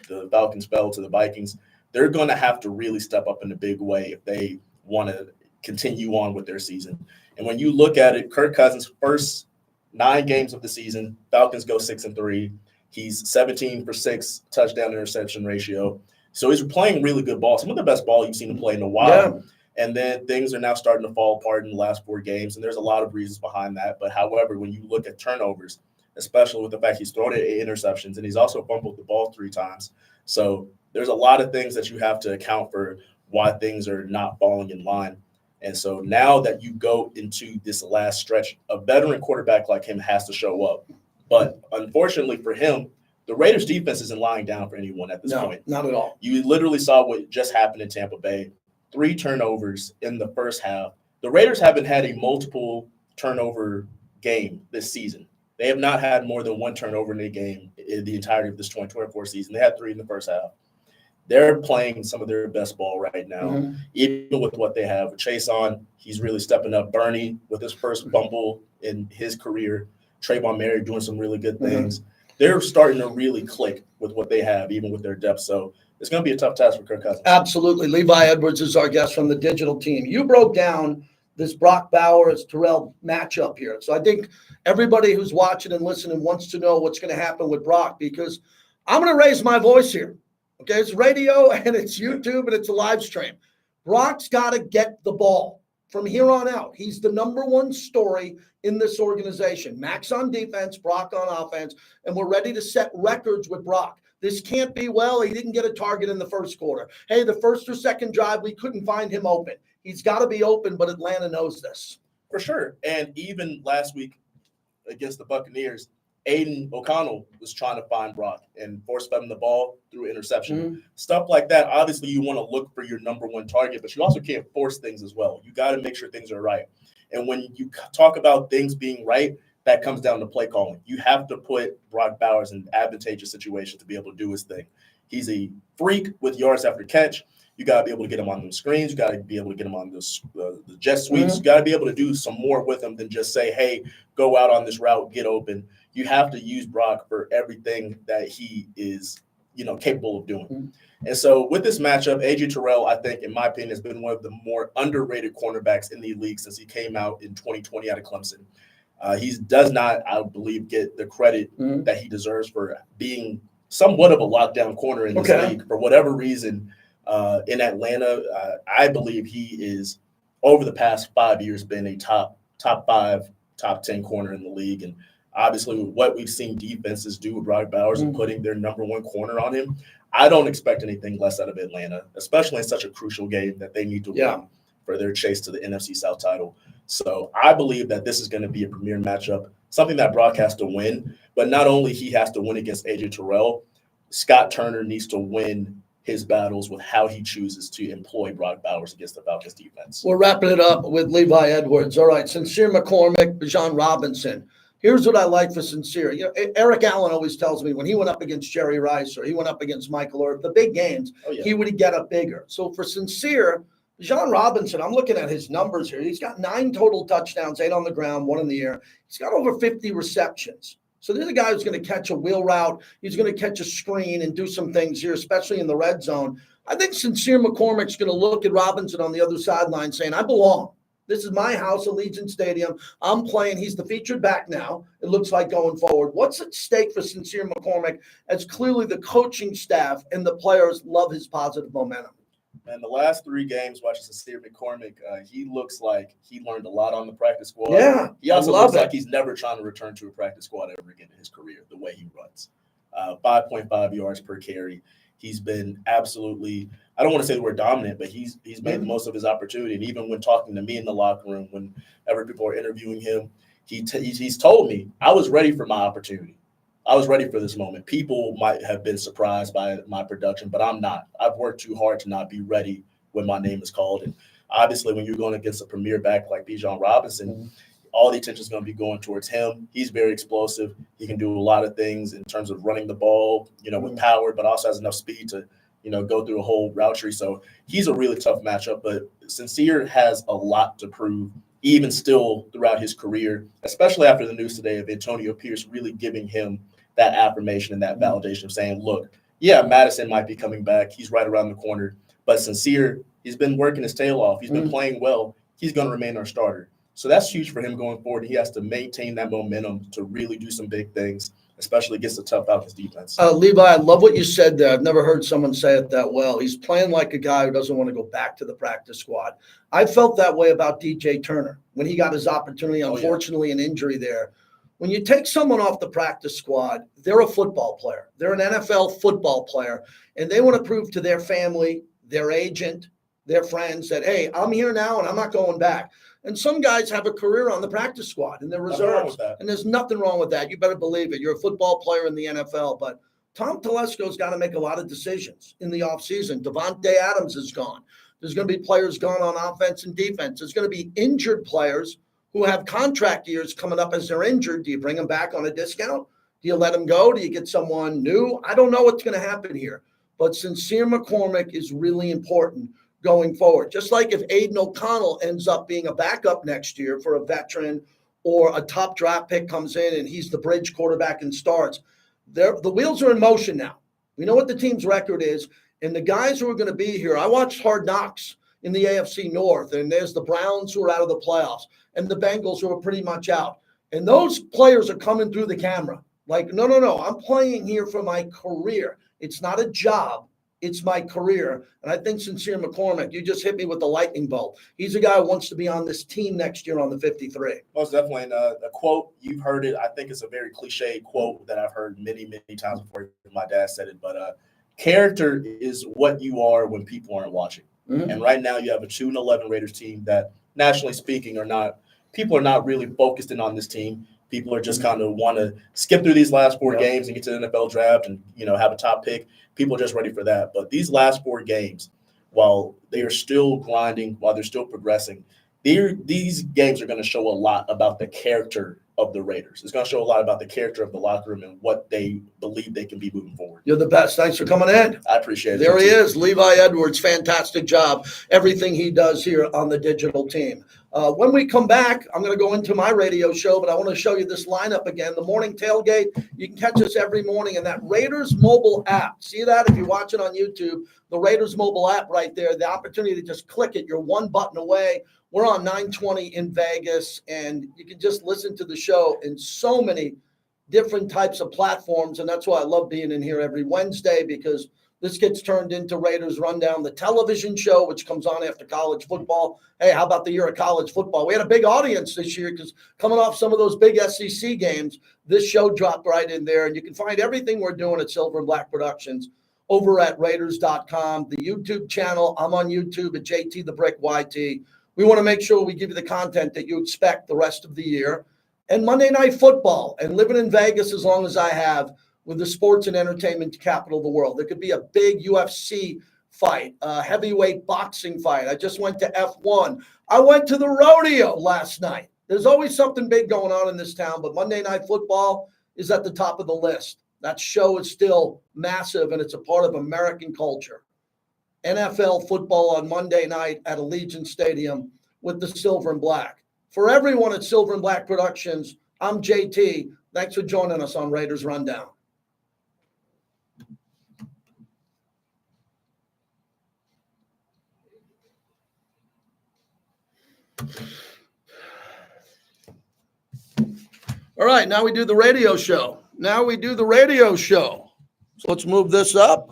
the Falcons fell to the Vikings. They're going to have to really step up in a big way if they want to continue on with their season. And when you look at it, Kirk Cousins' first 9 games of the season, Falcons go 6-3. He's 17 for 6 touchdown interception ratio. So he's playing really good ball, some of the best ball you've seen him play in a while. Yeah. And then things are now starting to fall apart in the last 4 games, and there's a lot of reasons behind that. But however, when you look at turnovers, especially with the fact he's thrown 8 interceptions, and he's also fumbled the ball 3 times. So there's a lot of things that you have to account for why things are not falling in line. And so now that you go into this last stretch, a veteran quarterback like him has to show up. But unfortunately for him, the Raiders defense isn't lying down for anyone at this point. Not at all. You literally saw what just happened in Tampa Bay. 3 turnovers in the first half. The Raiders haven't had a multiple turnover game this season. They have not had more than 1 turnover in a game in the entirety of this 2024 season. They had 3 in the first half. They're playing some of their best ball right now, even with what they have. With Chase on, he's really stepping up. Bernie with his first fumble in his career. Trayvon Merritt doing some really good things. They're starting to really click with what they have, even with their depth. So it's going to be a tough task for Kirk Cousins. Absolutely. Levi Edwards is our guest from the digital team. You broke down this Brock Bowers-Terrell matchup here. So I think everybody who's watching and listening wants to know what's going to happen with Brock, because I'm going to raise my voice here. Okay, it's radio and it's YouTube and it's a live stream. Brock's got to get the ball from here on out. He's the number 1 story in this organization. Max on defense, Brock on offense, and we're ready to set records with Brock. This can't be, well, he didn't get a target in the first quarter. Hey, the first or second drive, we couldn't find him open. He's got to be open, but Atlanta knows this. For sure. And even last week against the Buccaneers, Aiden O'Connell was trying to find Brock and force-fed him the ball through interception. Stuff like that. Obviously, you want to look for your number 1 target, but you also can't force things as well. You got to make sure things are right. And when you talk about things being right, that comes down to play calling. You have to put Brock Bowers in an advantageous situation to be able to do his thing. He's a freak with yards after catch. You got to be able to get him on those screens. You got to be able to get him on the jet sweeps. You got to be able to do some more with him than just say, hey, go out on this route, get open. You have to use Brock for everything that he is, capable of doing. And so with this matchup, A.J. Terrell, I think, in my opinion, has been one of the more underrated cornerbacks in the league since he came out in 2020 out of Clemson. He does not, I believe, get the credit that he deserves for being somewhat of a lockdown corner in this league. For whatever reason, in Atlanta, I believe he is, over the past 5 years, been a top 5, top 10 corner in the league. And obviously, with what we've seen defenses do with Brock Bowers and putting their number 1 corner on him, I don't expect anything less out of Atlanta, especially in such a crucial game that they need to win for their chase to the NFC South title. So I believe that this is going to be a premier matchup, something that Brock has to win. But not only he has to win against A.J. Terrell, Scott Turner needs to win his battles with how he chooses to employ Brock Bowers against the Falcons defense. We're wrapping it up with Levi Edwards. All right, Sincere McCormick, Bijan Robinson. Here's what I like for Sincere. Eric Allen always tells me when he went up against Jerry Rice or he went up against Michael Irv, the big games, he would get up bigger. So for Sincere, Bijan Robinson, I'm looking at his numbers here. He's got 9 total touchdowns, 8 on the ground, 1 in the air. He's got over 50 receptions. So there's a guy who's going to catch a wheel route. He's going to catch a screen and do some things here, especially in the red zone. I think Sincere McCormick's going to look at Robinson on the other sideline saying, I belong. This is my house, Allegiant Stadium. I'm playing. He's the featured back now, it looks like, going forward. What's at stake for Sincere McCormick, as clearly the coaching staff and the players love his positive momentum? And the last 3 games watching Sincere McCormick, he looks like he learned a lot on the practice squad. Yeah, he also looks like he's never trying to return to a practice squad ever again in his career, the way he runs. 5.5 yards per carry. He's been absolutely, I don't want to say the word dominant, but he's made the most of his opportunity. And even when talking to me in the locker room, whenever people are interviewing him, he's told me, I was ready for my opportunity. I was ready for this moment. People might have been surprised by my production, but I'm not. I've worked too hard to not be ready when my name is called. And obviously, when you're going against a premier back like Bijan Robinson, all the attention is going to be going towards him. He's very explosive. He can do a lot of things in terms of running the ball, with power, but also has enough speed to, go through a whole route tree. So he's a really tough matchup. But Sincere has a lot to prove, even still throughout his career, especially after the news today of Antonio Pierce really giving him that affirmation and that validation of saying, look, yeah, Madison might be coming back. He's right around the corner. But Sincere, he's been working his tail off. He's been playing well. He's going to remain our starter. So that's huge for him going forward. He has to maintain that momentum to really do some big things, especially against the tough Falcons defense. Levi, I love what you said there. I've never heard someone say it that well. He's playing like a guy who doesn't want to go back to the practice squad. I felt that way about DJ Turner when he got his opportunity, unfortunately, an injury there. When you take someone off the practice squad, they're a football player. They're an NFL football player, and they want to prove to their family, their agent, their friends that, hey, I'm here now and I'm not going back. And some guys have a career on the practice squad and they're reserves. And there's nothing wrong with that. You better believe it. You're a football player in the NFL. But Tom Telesco's got to make a lot of decisions in the offseason. Devontae Adams is gone. There's going to be players gone on offense and defense. There's going to be injured players who have contract years coming up as they're injured. Do you bring them back on a discount? Do you let them go? Do you get someone new? I don't know what's going to happen here. But Sincere McCormick is really important going forward. Just like if Aiden O'Connell ends up being a backup next year for a veteran or a top draft pick comes in and he's the bridge quarterback and starts, the wheels are in motion now. We know what the team's record is, and the guys who are going to be here, I watched Hard Knocks in the AFC North, and there's the Browns who are out of the playoffs and the Bengals who are pretty much out. And those players are coming through the camera like, no, I'm playing here for my career. It's not a job. It's my career. And I think Sincere McCormick, you just hit me with the lightning bolt. He's a guy who wants to be on this team next year on the 53. Most definitely. And a quote, you've heard it. I think it's a very cliche quote that I've heard many, many times before my dad said it. But character is what you are when people aren't watching. Mm-hmm. And right now you have a 2-11 Raiders team that, nationally speaking, people are not really focused in on this team. People are just kind of want to skip through these last four games and get to the NFL draft and, have a top pick. People are just ready for that. But these last 4 games, while they are still grinding, while they're still progressing, these games are going to show a lot about the character of the Raiders. It's going to show a lot about the character of the locker room and what they believe they can be moving forward. You're the best. Thanks for coming in. I appreciate it. There he is, Levi Edwards. Fantastic job. Everything he does here on the digital team. When we come back, I'm going to go into my radio show, but I want to show you this lineup again. The morning tailgate, you can catch us every morning in that Raiders mobile app. See that? If you watch it on YouTube, the Raiders mobile app right there, the opportunity to just click it. You're one button away. We're on 920 in Vegas, and you can just listen to the show in so many different types of platforms, and that's why I love being in here every Wednesday, because this gets turned into Raiders Rundown, the television show, which comes on after college football. Hey, how about the year of college football? We had a big audience this year because coming off some of those big SEC games, this show dropped right in there. And you can find everything we're doing at Silver and Black Productions over at Raiders.com, the YouTube channel. I'm on YouTube at JT the Brick YT. We want to make sure we give you the content that you expect the rest of the year. And Monday Night Football, and living in Vegas as long as I have, with the sports and entertainment capital of the world. There could be a big UFC fight, a heavyweight boxing fight. I just went to F1. I went to the rodeo last night. There's always something big going on in this town, but Monday Night Football is at the top of the list. That show is still massive, and it's a part of American culture. NFL football on Monday night at Allegiant Stadium with the Silver and Black. For everyone at Silver and Black Productions, I'm JT. Thanks for joining us on Raiders Rundown. All right, now we do the radio show. So let's move this up.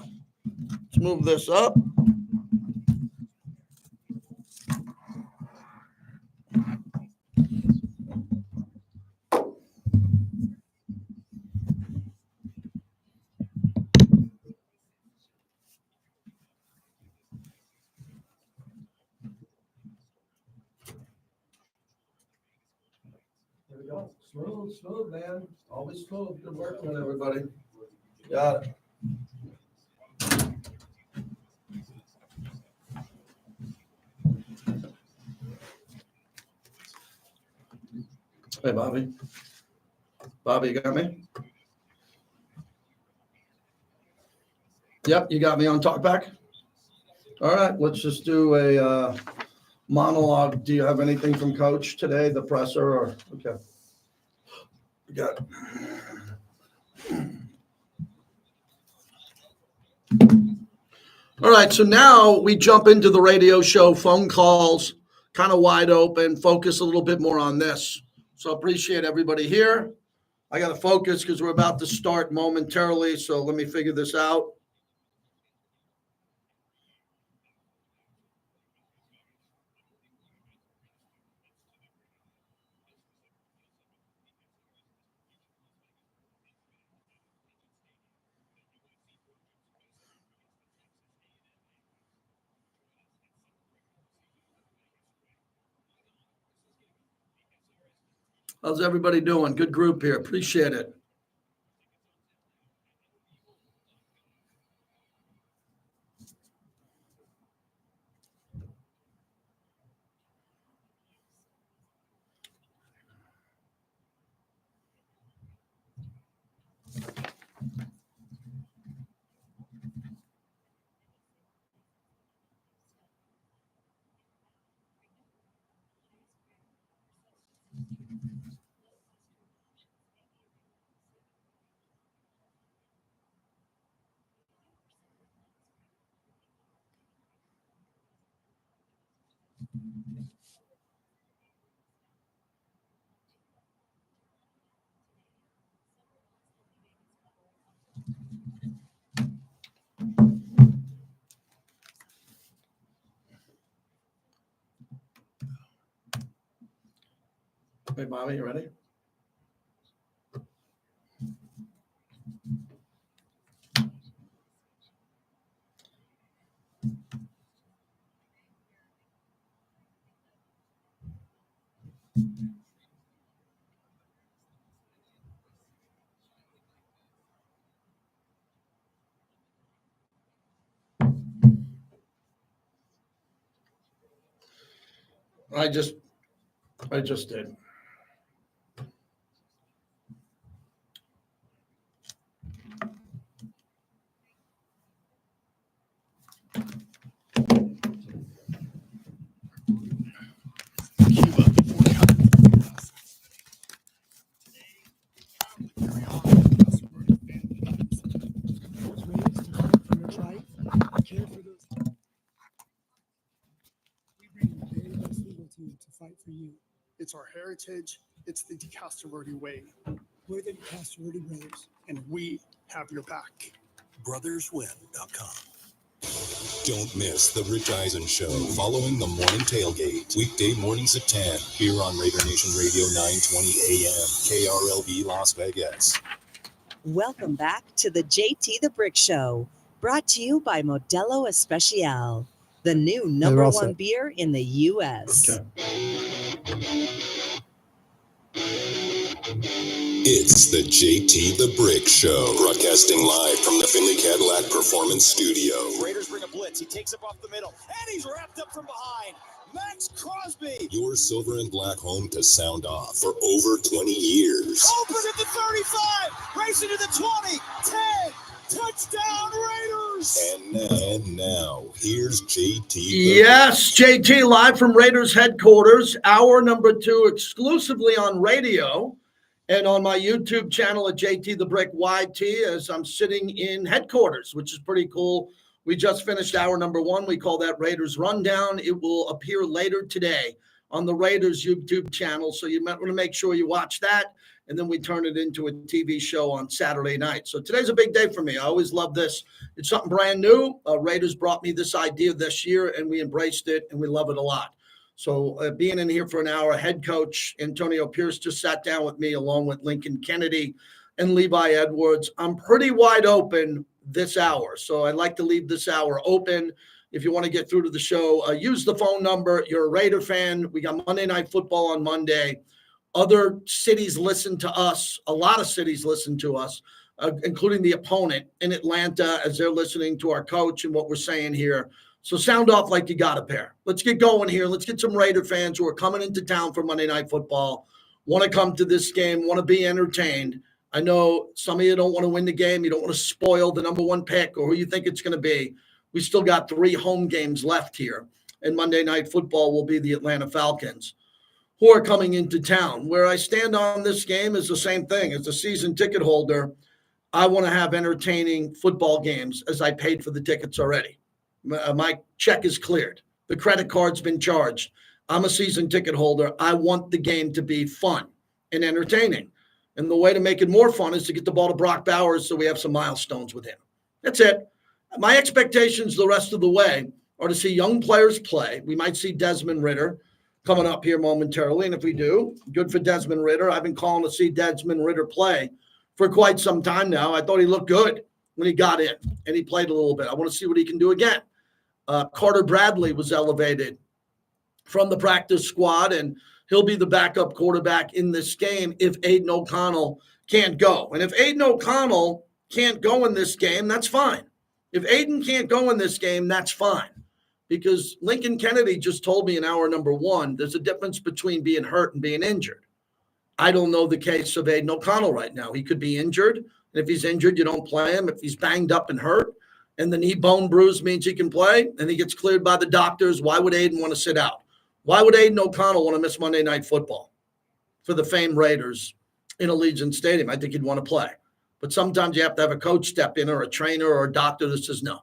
There we go. Smooth, man. Always smooth. Good working with everybody. Got it. Hey, Bobby. Bobby, you got me? Yep, you got me on talkback. All right, let's just do a monologue. Do you have anything from Coach today, the presser, or okay? You got it. All right, so now we jump into the radio show, phone calls, kind of wide open, focus a little bit more on this. So appreciate everybody here. I got to focus because we're about to start momentarily, so let me figure this out. How's everybody doing? Good group here. Appreciate it. Hey, Bobby, you ready? I just did. To fight for you. It's our heritage. It's the DeCastroverde way. We're the DeCastroverde brothers, and we have your back. Brotherswin.com. Don't miss the Rich Eisen Show following the morning tailgate. Weekday mornings at 10 here on Raider Nation Radio 920 AM, KRLV Las Vegas. Welcome back to the JT the Brick Show, brought to you by Modelo Especial, the new number one beer in the U.S. Okay. It's the JT the Brick Show, broadcasting live from the Finley Cadillac Performance Studio. Raiders bring a blitz. He takes it off the middle, and he's wrapped up from behind. Max Crosby. Your silver and black home to sound off for over 20 years. Open at the 35, racing to the 20, 10. Touchdown Raiders! And now, here's JT. Yes, JT live from Raiders headquarters. Hour number 2 exclusively on radio and on my YouTube channel at JT the Brick YT as I'm sitting in headquarters, which is pretty cool. We just finished hour number 1. We call that Raiders Rundown. It will appear later today on the Raiders YouTube channel. So you might want to make sure you watch that. And then we turn it into a TV show on Saturday night. So today's a big day for me. I always love this. It's something brand new. Raiders brought me this idea this year, and we embraced it, and we love it a lot. So being in here for an hour, head coach Antonio Pierce just sat down with me along with Lincoln Kennedy and Levi Edwards. I'm pretty wide open this hour. So I'd like to leave this hour open. If you want to get through to the show, use the phone number. You're a Raider fan. We got Monday Night Football on Monday. Other cities listen to us. A lot of cities listen to us, including the opponent in Atlanta, as they're listening to our coach and what we're saying here. So sound off like you got a pair. Let's get going here. Let's get some Raider fans who are coming into town for Monday Night Football, want to come to this game, want to be entertained. I know some of you don't want to win the game. You don't want to spoil the number one pick or who you think it's going to be. We still got 3 home games left here, and Monday Night Football will be the Atlanta Falcons, who are coming into town. Where I stand on this game is the same thing. As a season ticket holder, I want to have entertaining football games as I paid for the tickets already. My check is cleared. The credit card's been charged. I'm a season ticket holder. I want the game to be fun and entertaining. And the way to make it more fun is to get the ball to Brock Bowers so we have some milestones with him. That's it. My expectations the rest of the way are to see young players play. We might see Desmond Ridder coming up here momentarily. And if we do, good for Desmond Ridder. I've been calling to see Desmond Ridder play for quite some time now. I thought he looked good when he got in and he played a little bit. I want to see what he can do again. Carter Bradley was elevated from the practice squad, and he'll be the backup quarterback in this game if Aiden O'Connell can't go. And if Aiden O'Connell can't go in this game, that's fine. If Aiden can't go in this game, that's fine. Because Lincoln Kennedy just told me in hour number 1, there's a difference between being hurt and being injured. I don't know the case of Aiden O'Connell right now. He could be injured. And if he's injured, you don't play him. If he's banged up and hurt and the knee bone bruise means he can play and he gets cleared by the doctors, why would Aiden want to sit out? Why would Aiden O'Connell want to miss Monday Night Football for the famed Raiders in Allegiant Stadium? I think he'd want to play. But sometimes you have to have a coach step in or a trainer or a doctor that says, no,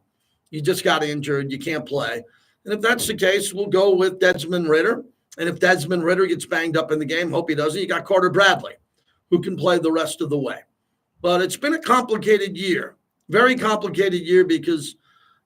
you just got injured. You can't play. And if that's the case, we'll go with Desmond Ridder. And if Desmond Ridder gets banged up in the game, hope he doesn't, you got Carter Bradley, who can play the rest of the way. But it's been a complicated year, very complicated year, because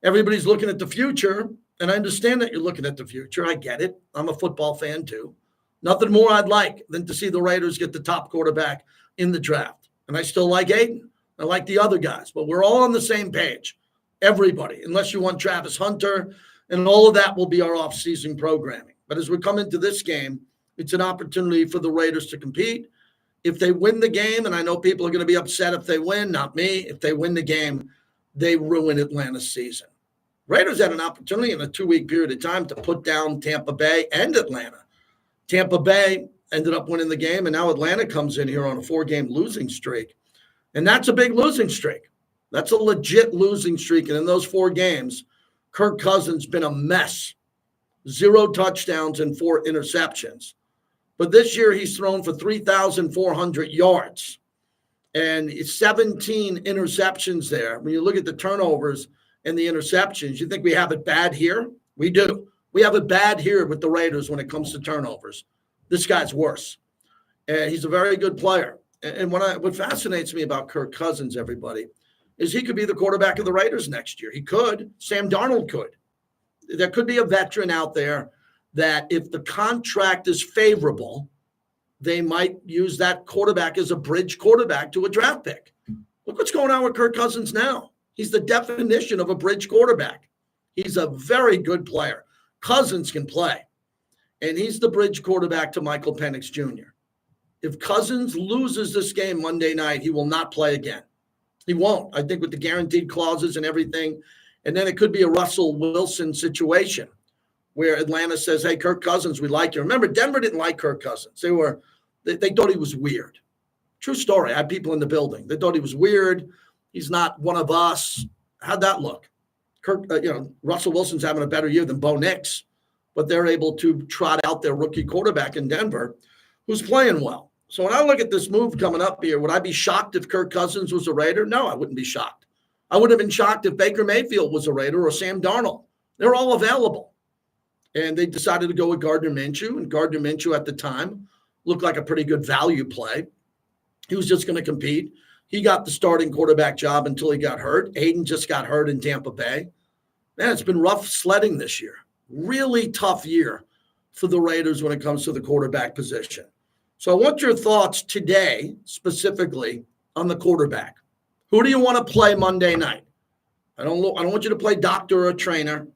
everybody's looking at the future. And I understand that you're looking at the future. I get it. I'm a football fan too. Nothing more I'd like than to see the Raiders get the top quarterback in the draft. And I still like Aiden. I like the other guys. But we're all on the same page. Everybody, unless you want Travis Hunter. And all of that will be our off-season programming. But as we come into this game, it's an opportunity for the Raiders to compete. If they win the game, and I know people are going to be upset if they win, not me. If they win the game, they ruin Atlanta's season. Raiders had an opportunity in a 2-week period of time to put down Tampa Bay and Atlanta. Tampa Bay ended up winning the game, and now Atlanta comes in here on a 4-game losing streak. And that's a big losing streak. That's a legit losing streak. And in those 4 games, Kirk Cousins been a mess. 0 touchdowns and 4 interceptions. But this year he's thrown for 3,400 yards and 17 interceptions there. When you look at the turnovers and the interceptions, you think we have it bad here? We do. We have it bad here with the Raiders when it comes to turnovers. This guy's worse. And he's a very good player. And what fascinates me about Kirk Cousins, everybody, is he could be the quarterback of the Raiders next year. He could. Sam Darnold could. There could be a veteran out there that if the contract is favorable, they might use that quarterback as a bridge quarterback to a draft pick. Look what's going on with Kirk Cousins now. He's the definition of a bridge quarterback. He's a very good player. Cousins can play. And he's the bridge quarterback to Michael Penix Jr. If Cousins loses this game Monday night, he will not play again. He won't, I think, with the guaranteed clauses and everything. And then it could be a Russell Wilson situation where Atlanta says, hey, Kirk Cousins, we like you. Remember, Denver didn't like Kirk Cousins. They thought he was weird. True story. I had people in the building. They thought he was weird. He's not one of us. How'd that look? Russell Wilson's having a better year than Bo Nix, but they're able to trot out their rookie quarterback in Denver who's playing well. So when I look at this move coming up here, would I be shocked if Kirk Cousins was a Raider? No, I wouldn't be shocked. I would have been shocked if Baker Mayfield was a Raider or Sam Darnold. They're all available. And they decided to go with Gardner Minshew. And Gardner Minshew at the time looked like a pretty good value play. He was just going to compete. He got the starting quarterback job until he got hurt. Aiden just got hurt in Tampa Bay. Man, it's been rough sledding this year. Really tough year for the Raiders when it comes to the quarterback position. So I want your thoughts today, specifically on the quarterback. Who do you want to play Monday night? I don't want you to play doctor or trainer,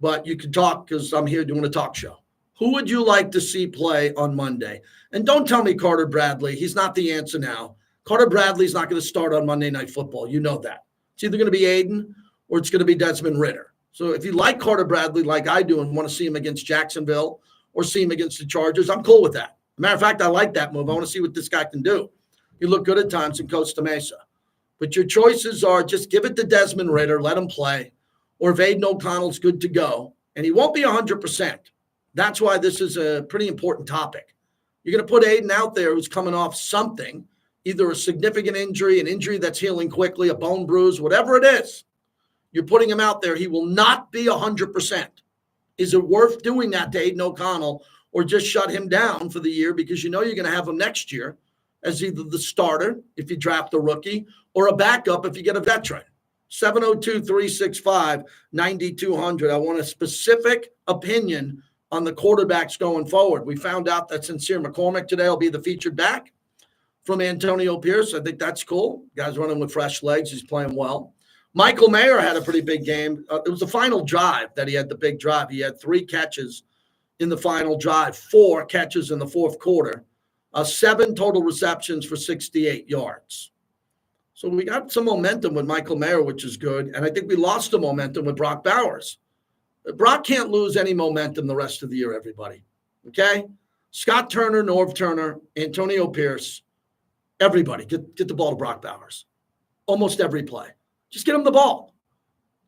but you can talk because I'm here doing a talk show. Who would you like to see play on Monday? And don't tell me Carter Bradley. He's not the answer now. Carter Bradley's not going to start on Monday Night Football. You know that. It's either going to be Aiden or it's going to be Desmond Ridder. So if you like Carter Bradley like I do and want to see him against Jacksonville or see him against the Chargers, I'm cool with that. Matter of fact, I like that move. I want to see what this guy can do. He looked good at times in Costa Mesa. But your choices are just give it to Desmond Ridder, let him play, or if Aiden O'Connell's good to go, and he won't be 100%. That's why this is a pretty important topic. You're going to put Aiden out there who's coming off something, either a significant injury, an injury that's healing quickly, a bone bruise, whatever it is. You're putting him out there. He will not be 100%. Is it worth doing that to Aiden O'Connell or just shut him down for the year because you know you're going to have him next year as either the starter if you draft a rookie or a backup if you get a veteran? 702-365-9200. I want a specific opinion on the quarterbacks going forward. We found out that Sincere McCormick today will be the featured back from Antonio Pierce. I think that's cool. Guy's running with fresh legs. He's playing well. Michael Mayer had a pretty big game. It was the final drive that he had the big drive. He had 3 catches in the final drive, 4 catches in the fourth quarter, 7 total receptions for 68 yards. So we got some momentum with Michael Mayer, which is good. And I think we lost the momentum with Brock Bowers. Brock can't lose any momentum the rest of the year, everybody. Okay? Scott Turner, Norv Turner, Antonio Pierce, everybody, get the ball to Brock Bowers. Almost every play. Just get him the ball.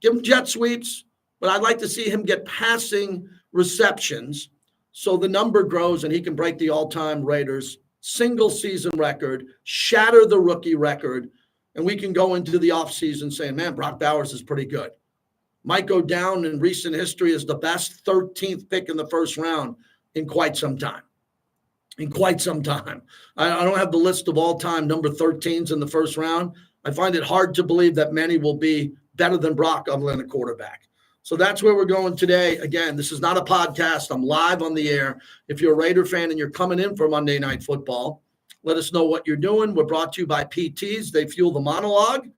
Give him jet sweeps. But I'd like to see him get passing receptions so the number grows and he can break the all-time Raiders single season record, shatter the rookie record, and we can go into the offseason saying, man, Brock Bowers is pretty good. Might go down in recent history as the best 13th pick in the first round in quite some time. I don't have the list of all-time number 13s in the first round. I find it hard to believe that many will be better than Brock other than a quarterback. So that's where we're going today. Again, this is not a podcast. I'm live on the air. If you're a Raider fan and you're coming in for Monday Night Football, let us know what you're doing. We're brought to you by PTs. They fuel the monologue,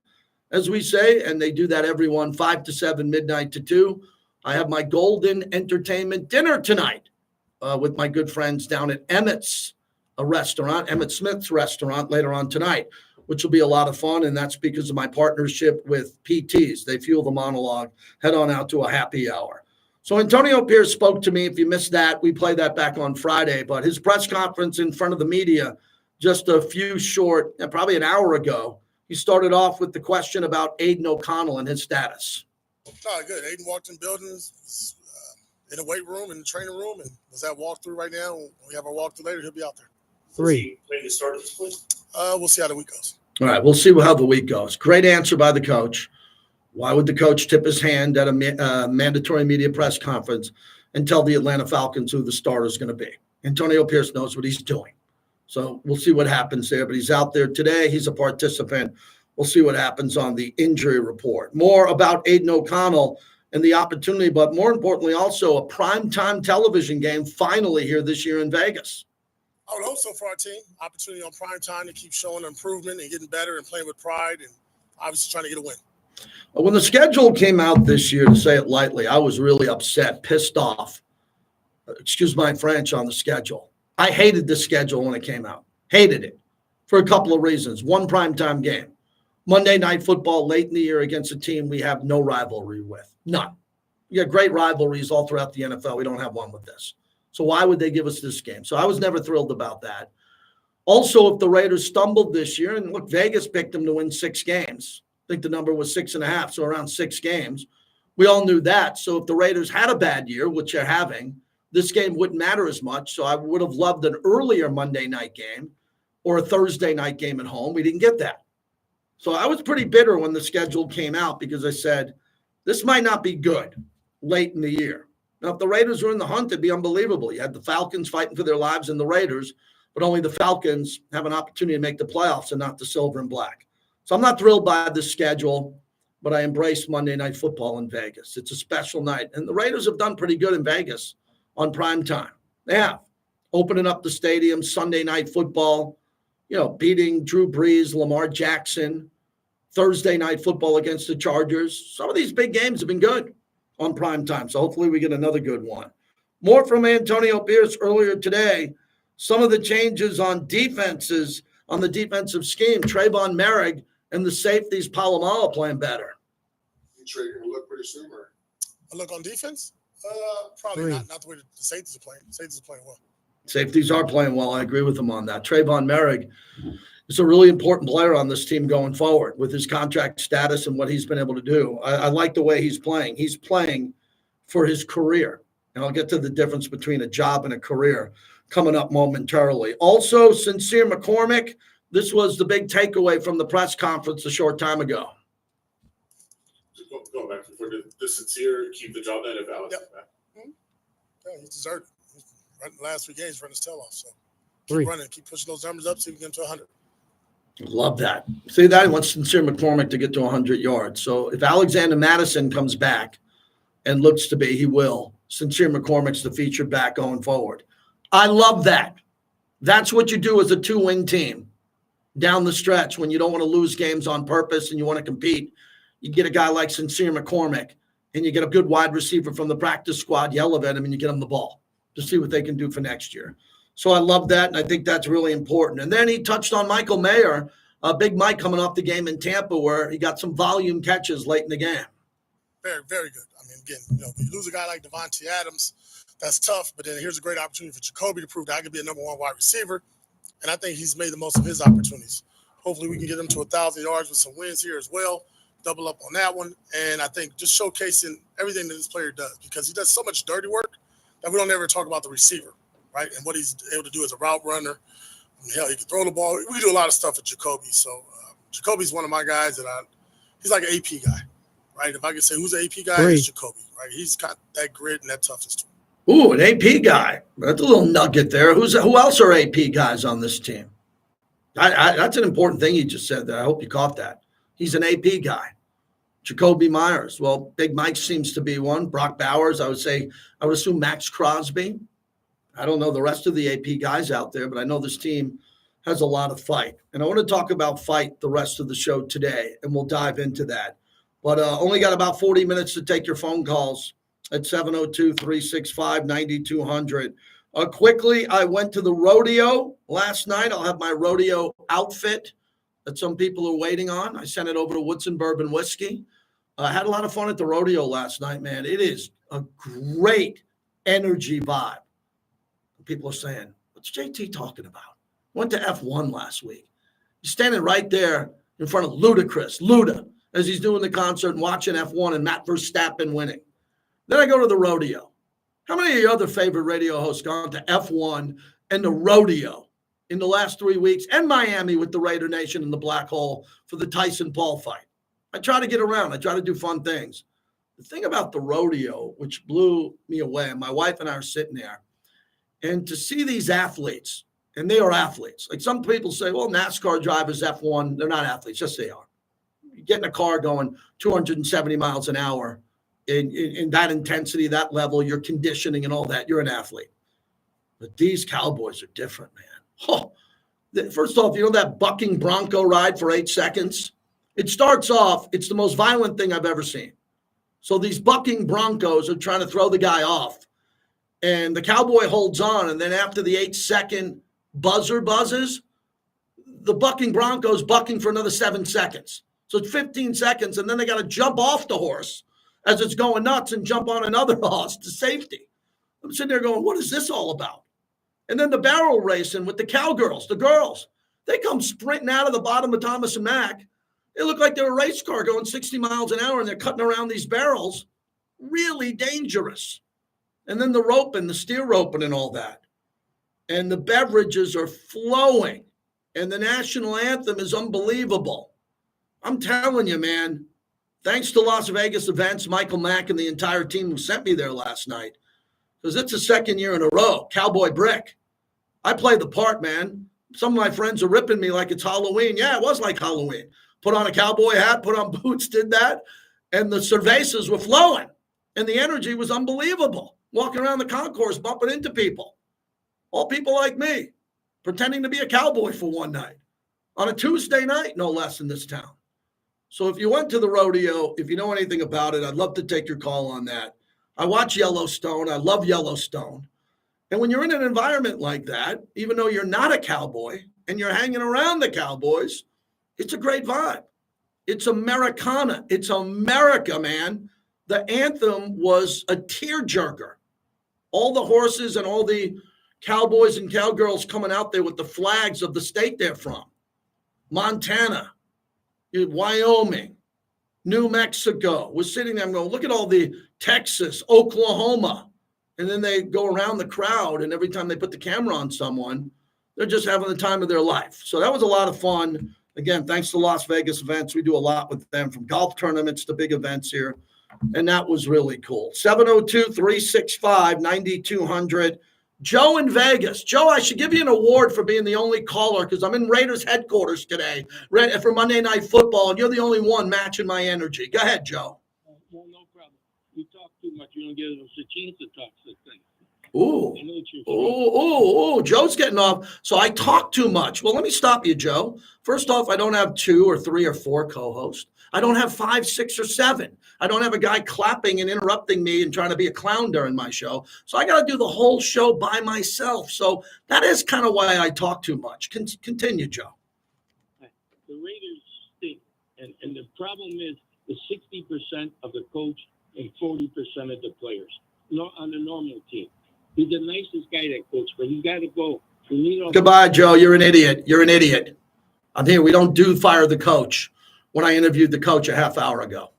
as we say, and they do that every 5 to 7, midnight to 2. I have my Golden Entertainment dinner tonight with my good friends down at Emmett's restaurant, Emmett Smith's restaurant later on tonight, which will be a lot of fun, and that's because of my partnership with PTs. They fuel the monologue. Head on out to a happy hour. So Antonio Pierce spoke to me. If you missed that, we played that back on Friday, but his press conference in front of the media just a few short, probably an hour ago, he started off with the question about Aiden O'Connell and his status. Oh, good. Aiden walked in buildings, in the weight room, in the training room, and was at walkthrough right now. When we have our walkthrough later, he'll be out there. 3. Ready to start this point? We'll see how the week goes. All right, we'll see how the week goes. Great answer by the coach. Why would the coach tip his hand at a mandatory media press conference and tell the Atlanta Falcons who the starter is going to be? Antonio Pierce knows what he's doing. So we'll see what happens there. But he's out there today. He's a participant. We'll see what happens on the injury report. More about Aiden O'Connell and the opportunity, but more importantly, also a primetime television game finally here this year in Vegas. I would hope so for our team. Opportunity on prime time to keep showing improvement and getting better and playing with pride and obviously trying to get a win. When the schedule came out this year, to say it lightly, I was really upset, pissed off, excuse my French, on the schedule. I hated the schedule when it came out. Hated it for a couple of reasons. One, primetime game. Monday Night Football late in the year against a team we have no rivalry with. None. We got great rivalries all throughout the NFL. We don't have one with this. So why would they give us this game? So I was never thrilled about that. Also, if the Raiders stumbled this year, and look, Vegas picked them to win 6 games. I think the number was 6.5, so around 6 games. We all knew that. So if the Raiders had a bad year, which they're having, this game wouldn't matter as much. So I would have loved an earlier Monday night game or a Thursday night game at home. We didn't get that. So I was pretty bitter when the schedule came out because I said, this might not be good late in the year. Now, if the Raiders were in the hunt, it'd be unbelievable. You had the Falcons fighting for their lives and the Raiders, but only the Falcons have an opportunity to make the playoffs and not the silver and black. So I'm not thrilled by this schedule, but I embrace Monday Night Football in Vegas. It's a special night. And the Raiders have done pretty good in Vegas on prime time. They have. Opening up the stadium, Sunday Night Football, beating Drew Brees, Lamar Jackson, Thursday Night Football against the Chargers. Some of these big games have been good on prime time. So hopefully we get another good one. More from Antonio Pierce earlier today. Some of the changes on defenses, on the defensive scheme. Trayvon Merrick and the safeties, Palomalo, playing better. You trade going to look pretty soon, or a look on defense? Probably not the way the safeties are playing. Safeties are playing well. Safeties are playing well. I agree with him on that. Trayvon Merrick is a really important player on this team going forward with his contract status and what he's been able to do. I like the way he's playing. He's playing for his career. And I'll get to the difference between a job and a career coming up momentarily. Also, Sincere McCormick, this was the big takeaway from the press conference a short time ago. Just going back for the Sincere, keep the job then if Alex is back. Yeah, he's deserved it. The last 3 games, run his tail off. So keep running, keep pushing those numbers up, see if we can get to 100. Love that. See that? He wants Sincere McCormick to get to 100 yards. So if Alexander Madison comes back, and looks to be, he will, Sincere McCormick's the featured back going forward. I love that. That's what you do as a 2-win team down the stretch when you don't want to lose games on purpose and you want to compete. You get a guy like Sincere McCormick and you get a good wide receiver from the practice squad, you elevate him and you get him the ball to see what they can do for next year. So I love that, and I think that's really important. And then he touched on Michael Mayer, Big Mike coming off the game in Tampa where he got some volume catches late in the game. Very, very good. I mean, again, you lose a guy like Devontae Adams, that's tough, but then here's a great opportunity for Jacoby to prove that I could be a number 1 wide receiver, and I think he's made the most of his opportunities. Hopefully we can get him to 1,000 yards with some wins here as well, double up on that one, and I think just showcasing everything that this player does because he does so much dirty work that we don't ever talk about the receiver, right, and what he's able to do as a route runner. I mean, hell, he can throw the ball. We do a lot of stuff with Jacoby, so Jacoby's one of my guys that he's like an AP guy. Right, if I could say who's an AP guy, it's Jacoby. Right, he's got that grit and that toughness to him. Ooh, an AP guy. That's a little nugget there. Who else are AP guys on this team? That's an important thing you just said there. I hope you caught that. He's an AP guy. Jacoby Myers. Well, Big Mike seems to be one. Brock Bowers. I would assume Max Crosby. I don't know the rest of the AP guys out there, but I know this team has a lot of fight. And I want to talk about fight the rest of the show today, and we'll dive into that. But only got about 40 minutes to take your phone calls at 702-365-9200. Quickly, I went to the rodeo last night. I'll have my rodeo outfit that some people are waiting on. I sent it over to Woodson Bourbon Whiskey. I had a lot of fun at the rodeo last night, man. It is a great energy vibe. People are saying, what's JT talking about? Went to F1 last week. He's standing right there in front of Luda, as he's doing the concert and watching F1 and Matt Verstappen winning. Then I go to the rodeo. How many of your other favorite radio hosts gone to F1 and the rodeo in the last 3 weeks and Miami with the Raider Nation and the Black Hole for the Tyson Paul fight? I try to get around. I try to do fun things. The thing about the rodeo, which blew me away, my wife and I are sitting there, and to see these athletes, and they are athletes. Like some people say, well, NASCAR drivers, F1, they're not athletes. Yes, they are. You get in a car going 270 miles an hour in that intensity, that level, your conditioning and all that, you're an athlete. But these cowboys are different, man. Oh, first off, you know that bucking bronco ride for 8 seconds? It starts off, it's the most violent thing I've ever seen. So these bucking broncos are trying to throw the guy off. And the cowboy holds on, and then after the 8-second buzzer buzzes, the bucking bronco's bucking for another 7 seconds. So it's 15 seconds, and then they got to jump off the horse as it's going nuts and jump on another horse to safety. I'm sitting there going, what is this all about? And then the barrel racing with the cowgirls, the girls. They come sprinting out of the bottom of Thomas and Mack. They look like they're a race car going 60 miles an hour, and they're cutting around these barrels. Really dangerous. And then the roping, the steer roping and all that. And the beverages are flowing. And the national anthem is unbelievable. I'm telling you, man, thanks to Las Vegas Events, Michael Mack and the entire team who sent me there last night, because it's the second year in a row, Cowboy Brick. I play the part, man. Some of my friends are ripping me like it's Halloween. Yeah, it was like Halloween. Put on a cowboy hat, put on boots, did that, and the cervezas were flowing, and the energy was unbelievable. Walking around the concourse, bumping into people, all people like me, pretending to be a cowboy for one night, on a Tuesday night, no less, in this town. So if you went to the rodeo, if you know anything about it, I'd love to take your call on that. I watch Yellowstone. I love Yellowstone. And when you're in an environment like that, even though you're not a cowboy and you're hanging around the Cowboys, it's a great vibe. It's Americana. It's America, man. The anthem was a tearjerker. All the horses and all the cowboys and cowgirls coming out there with the flags of the state they're from. Montana, Wyoming, New Mexico. We're sitting there and going, look at all the Texas, Oklahoma. And then they go around the crowd, and every time they put the camera on someone, they're just having the time of their life. So that was a lot of fun. Again, thanks to Las Vegas Events. We do a lot with them, from golf tournaments to big events here. And that was really cool. 702-365-9200. Joe in Vegas. Joe, I should give you an award for being the only caller because I'm in Raiders headquarters today for Monday Night Football, and you're the only one matching my energy. Go ahead, Joe. Well, no problem. You talk too much. You don't get us a chance to talk to things. Ooh, Joe's getting off. So I talk too much. Well, let me stop you, Joe. First off, I don't have 2 or 3 or 4 co-hosts. I don't have 5, 6, or 7. I don't have a guy clapping and interrupting me and trying to be a clown during my show. So I got to do the whole show by myself. So that is kind of why I talk too much. Continue, Joe. The Raiders stink. And the problem is the 60% of the coach and 40% of the players. Not on the normal team. He's the nicest guy, that coach, but he's got to go. Goodbye, Joe. You're an idiot. You're an idiot. I'm here. We don't do fire the coach when I interviewed the coach a half hour ago.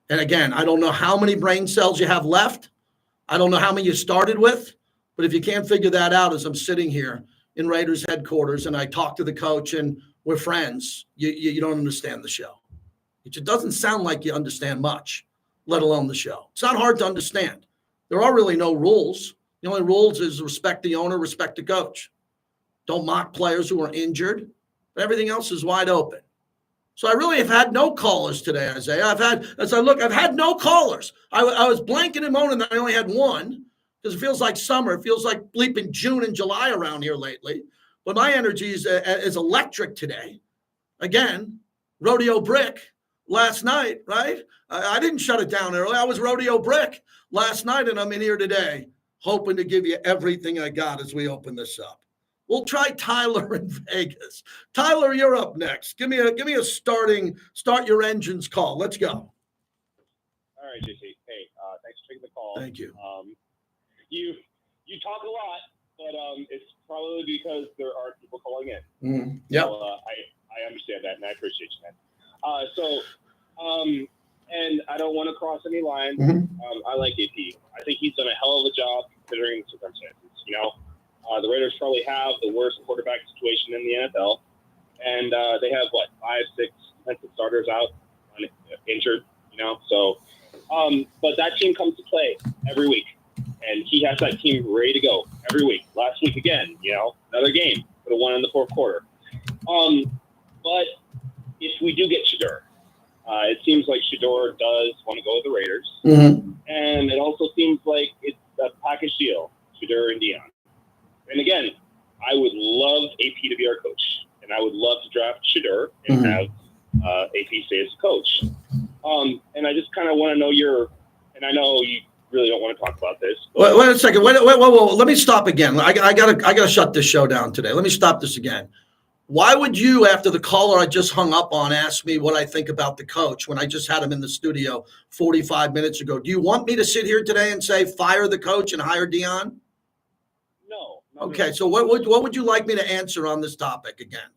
And again, I don't know how many brain cells you have left. I don't know how many you started with. But if you can't figure that out as I'm sitting here in Raiders headquarters and I talk to the coach and we're friends, you don't understand the show. It just doesn't sound like you understand much, let alone the show. It's not hard to understand. There are really no rules. The only rules is respect the owner, respect the coach. Don't mock players who are injured. But everything else is wide open. So I really have had no callers today, Isaiah. I've had no callers. I was blanking and moaning that I only had one because it feels like summer. It feels like bleeping June and July around here lately. But my energy is electric today. Again, Rodeo Brick last night, right? I didn't shut it down early. I was Rodeo Brick last night, and I'm in here today hoping to give you everything I got as we open this up. We'll try Tyler in Vegas. Tyler, you're up next. Give me a start your engines call. Let's go. All right, JC. Hey, thanks for taking the call. Thank you. You talk a lot, but it's probably because there are people calling in. Yeah. So, I understand that, and I appreciate you, man. And I don't want to cross any lines. I like AP. I think he's done a hell of a job considering the circumstances. The Raiders probably have the worst quarterback situation in the NFL, and they have 5, 6 defensive starters out injured. So but that team comes to play every week, and he has that team ready to go every week. Last week again, another game, could have won in the fourth quarter. But if we do get Shedeur, it seems like Shedeur does want to go with the Raiders. And it also seems like it's a package deal, Shedeur and Dion. And again, I would love AP to be our coach. And I would love to draft Shedeur and have AP stay as coach. And I just kind of want to know and I know you really don't want to talk about this. Wait a second. Wait. Let me stop again. I gotta shut this show down today. Let me stop this again. Why would you, after the caller I just hung up on, ask me what I think about the coach when I just had him in the studio 45 minutes ago? Do you want me to sit here today and say fire the coach and hire Dion? No. Okay, so what would you like me to answer on this topic again?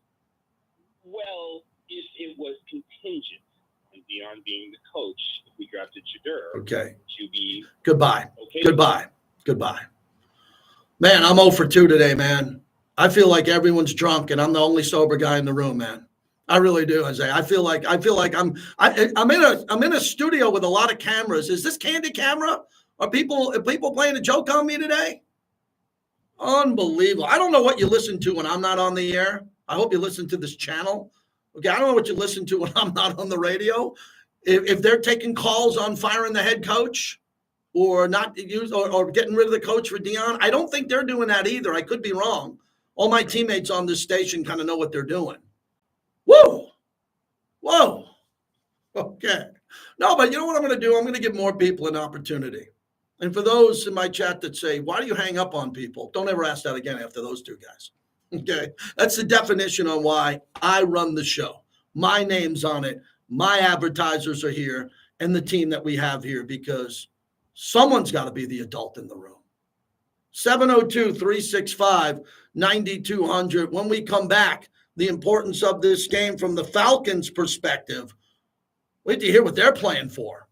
Well, if it was contingent on Dion being the coach, if we drafted Shedeur, okay, would you be goodbye? Okay. Goodbye. Man, I'm 0 for 2 today, man. I feel like everyone's drunk and I'm the only sober guy in the room, man. I really do, Isaiah. I feel like I'm in a studio with a lot of cameras. Is this Candy Camera? Are people playing a joke on me today? Unbelievable. I don't know what you listen to when I'm not on the air. I hope you listen to this channel. Okay, I don't know what you listen to when I'm not on the radio. If they're taking calls on firing the head coach or not use or getting rid of the coach for Dion, I don't think they're doing that either. I could be wrong. All my teammates on this station kind of know what they're doing. Whoa. Okay. No, but you know what I'm going to do? I'm going to give more people an opportunity. And for those in my chat that say, why do you hang up on people? Don't ever ask that again after those two guys. Okay. That's the definition on why I run the show. My name's on it. My advertisers are here and the team that we have here because someone's got to be the adult in the room. 702-365-9200. When we come back, the importance of this game from the Falcons' perspective. Wait to hear what they're playing for.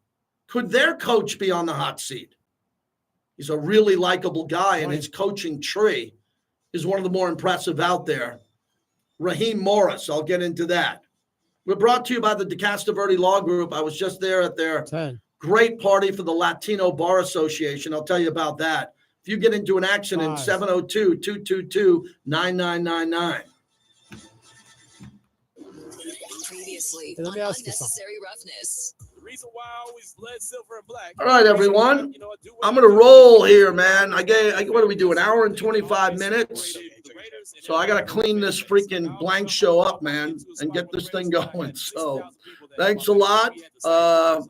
Could their coach be on the hot seat? He's a really likable guy, and his coaching tree is one of the more impressive out there. Raheem Morris, I'll get into that. We're brought to you by the DeCasta Verde Law Group. I was just there at their great party for the Latino Bar Association. I'll tell you about that. If you get into an accident, 702-222-9999. Previously on Unnecessary Roughness. The reason why I always led silver and black. All right, everyone. I'm going to roll here, man. What do we do, an hour and 25 minutes? So I got to clean this freaking blank show up, man, and get this thing going. So thanks a lot. So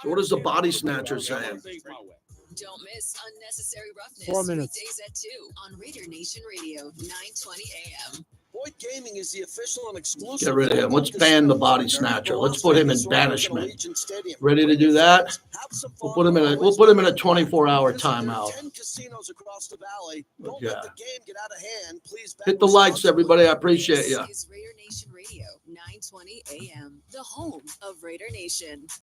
what is the body snatcher saying? Don't miss Unnecessary Roughness. 4 minutes. Weekdays at 2 on Raider Nation Radio, 920 AM. Boyd Gaming is the official and exclusive. Get rid of him. Let's ban the body snatcher. Let's put him in banishment. Ready to do that? We'll put him in a 24-hour timeout. 10 casinos across the valley. Don't Yeah. let the game get out of hand. Please Hit the likes, everybody. I appreciate you. This is Raider Nation Radio, 920 AM, the home of Raider Nation.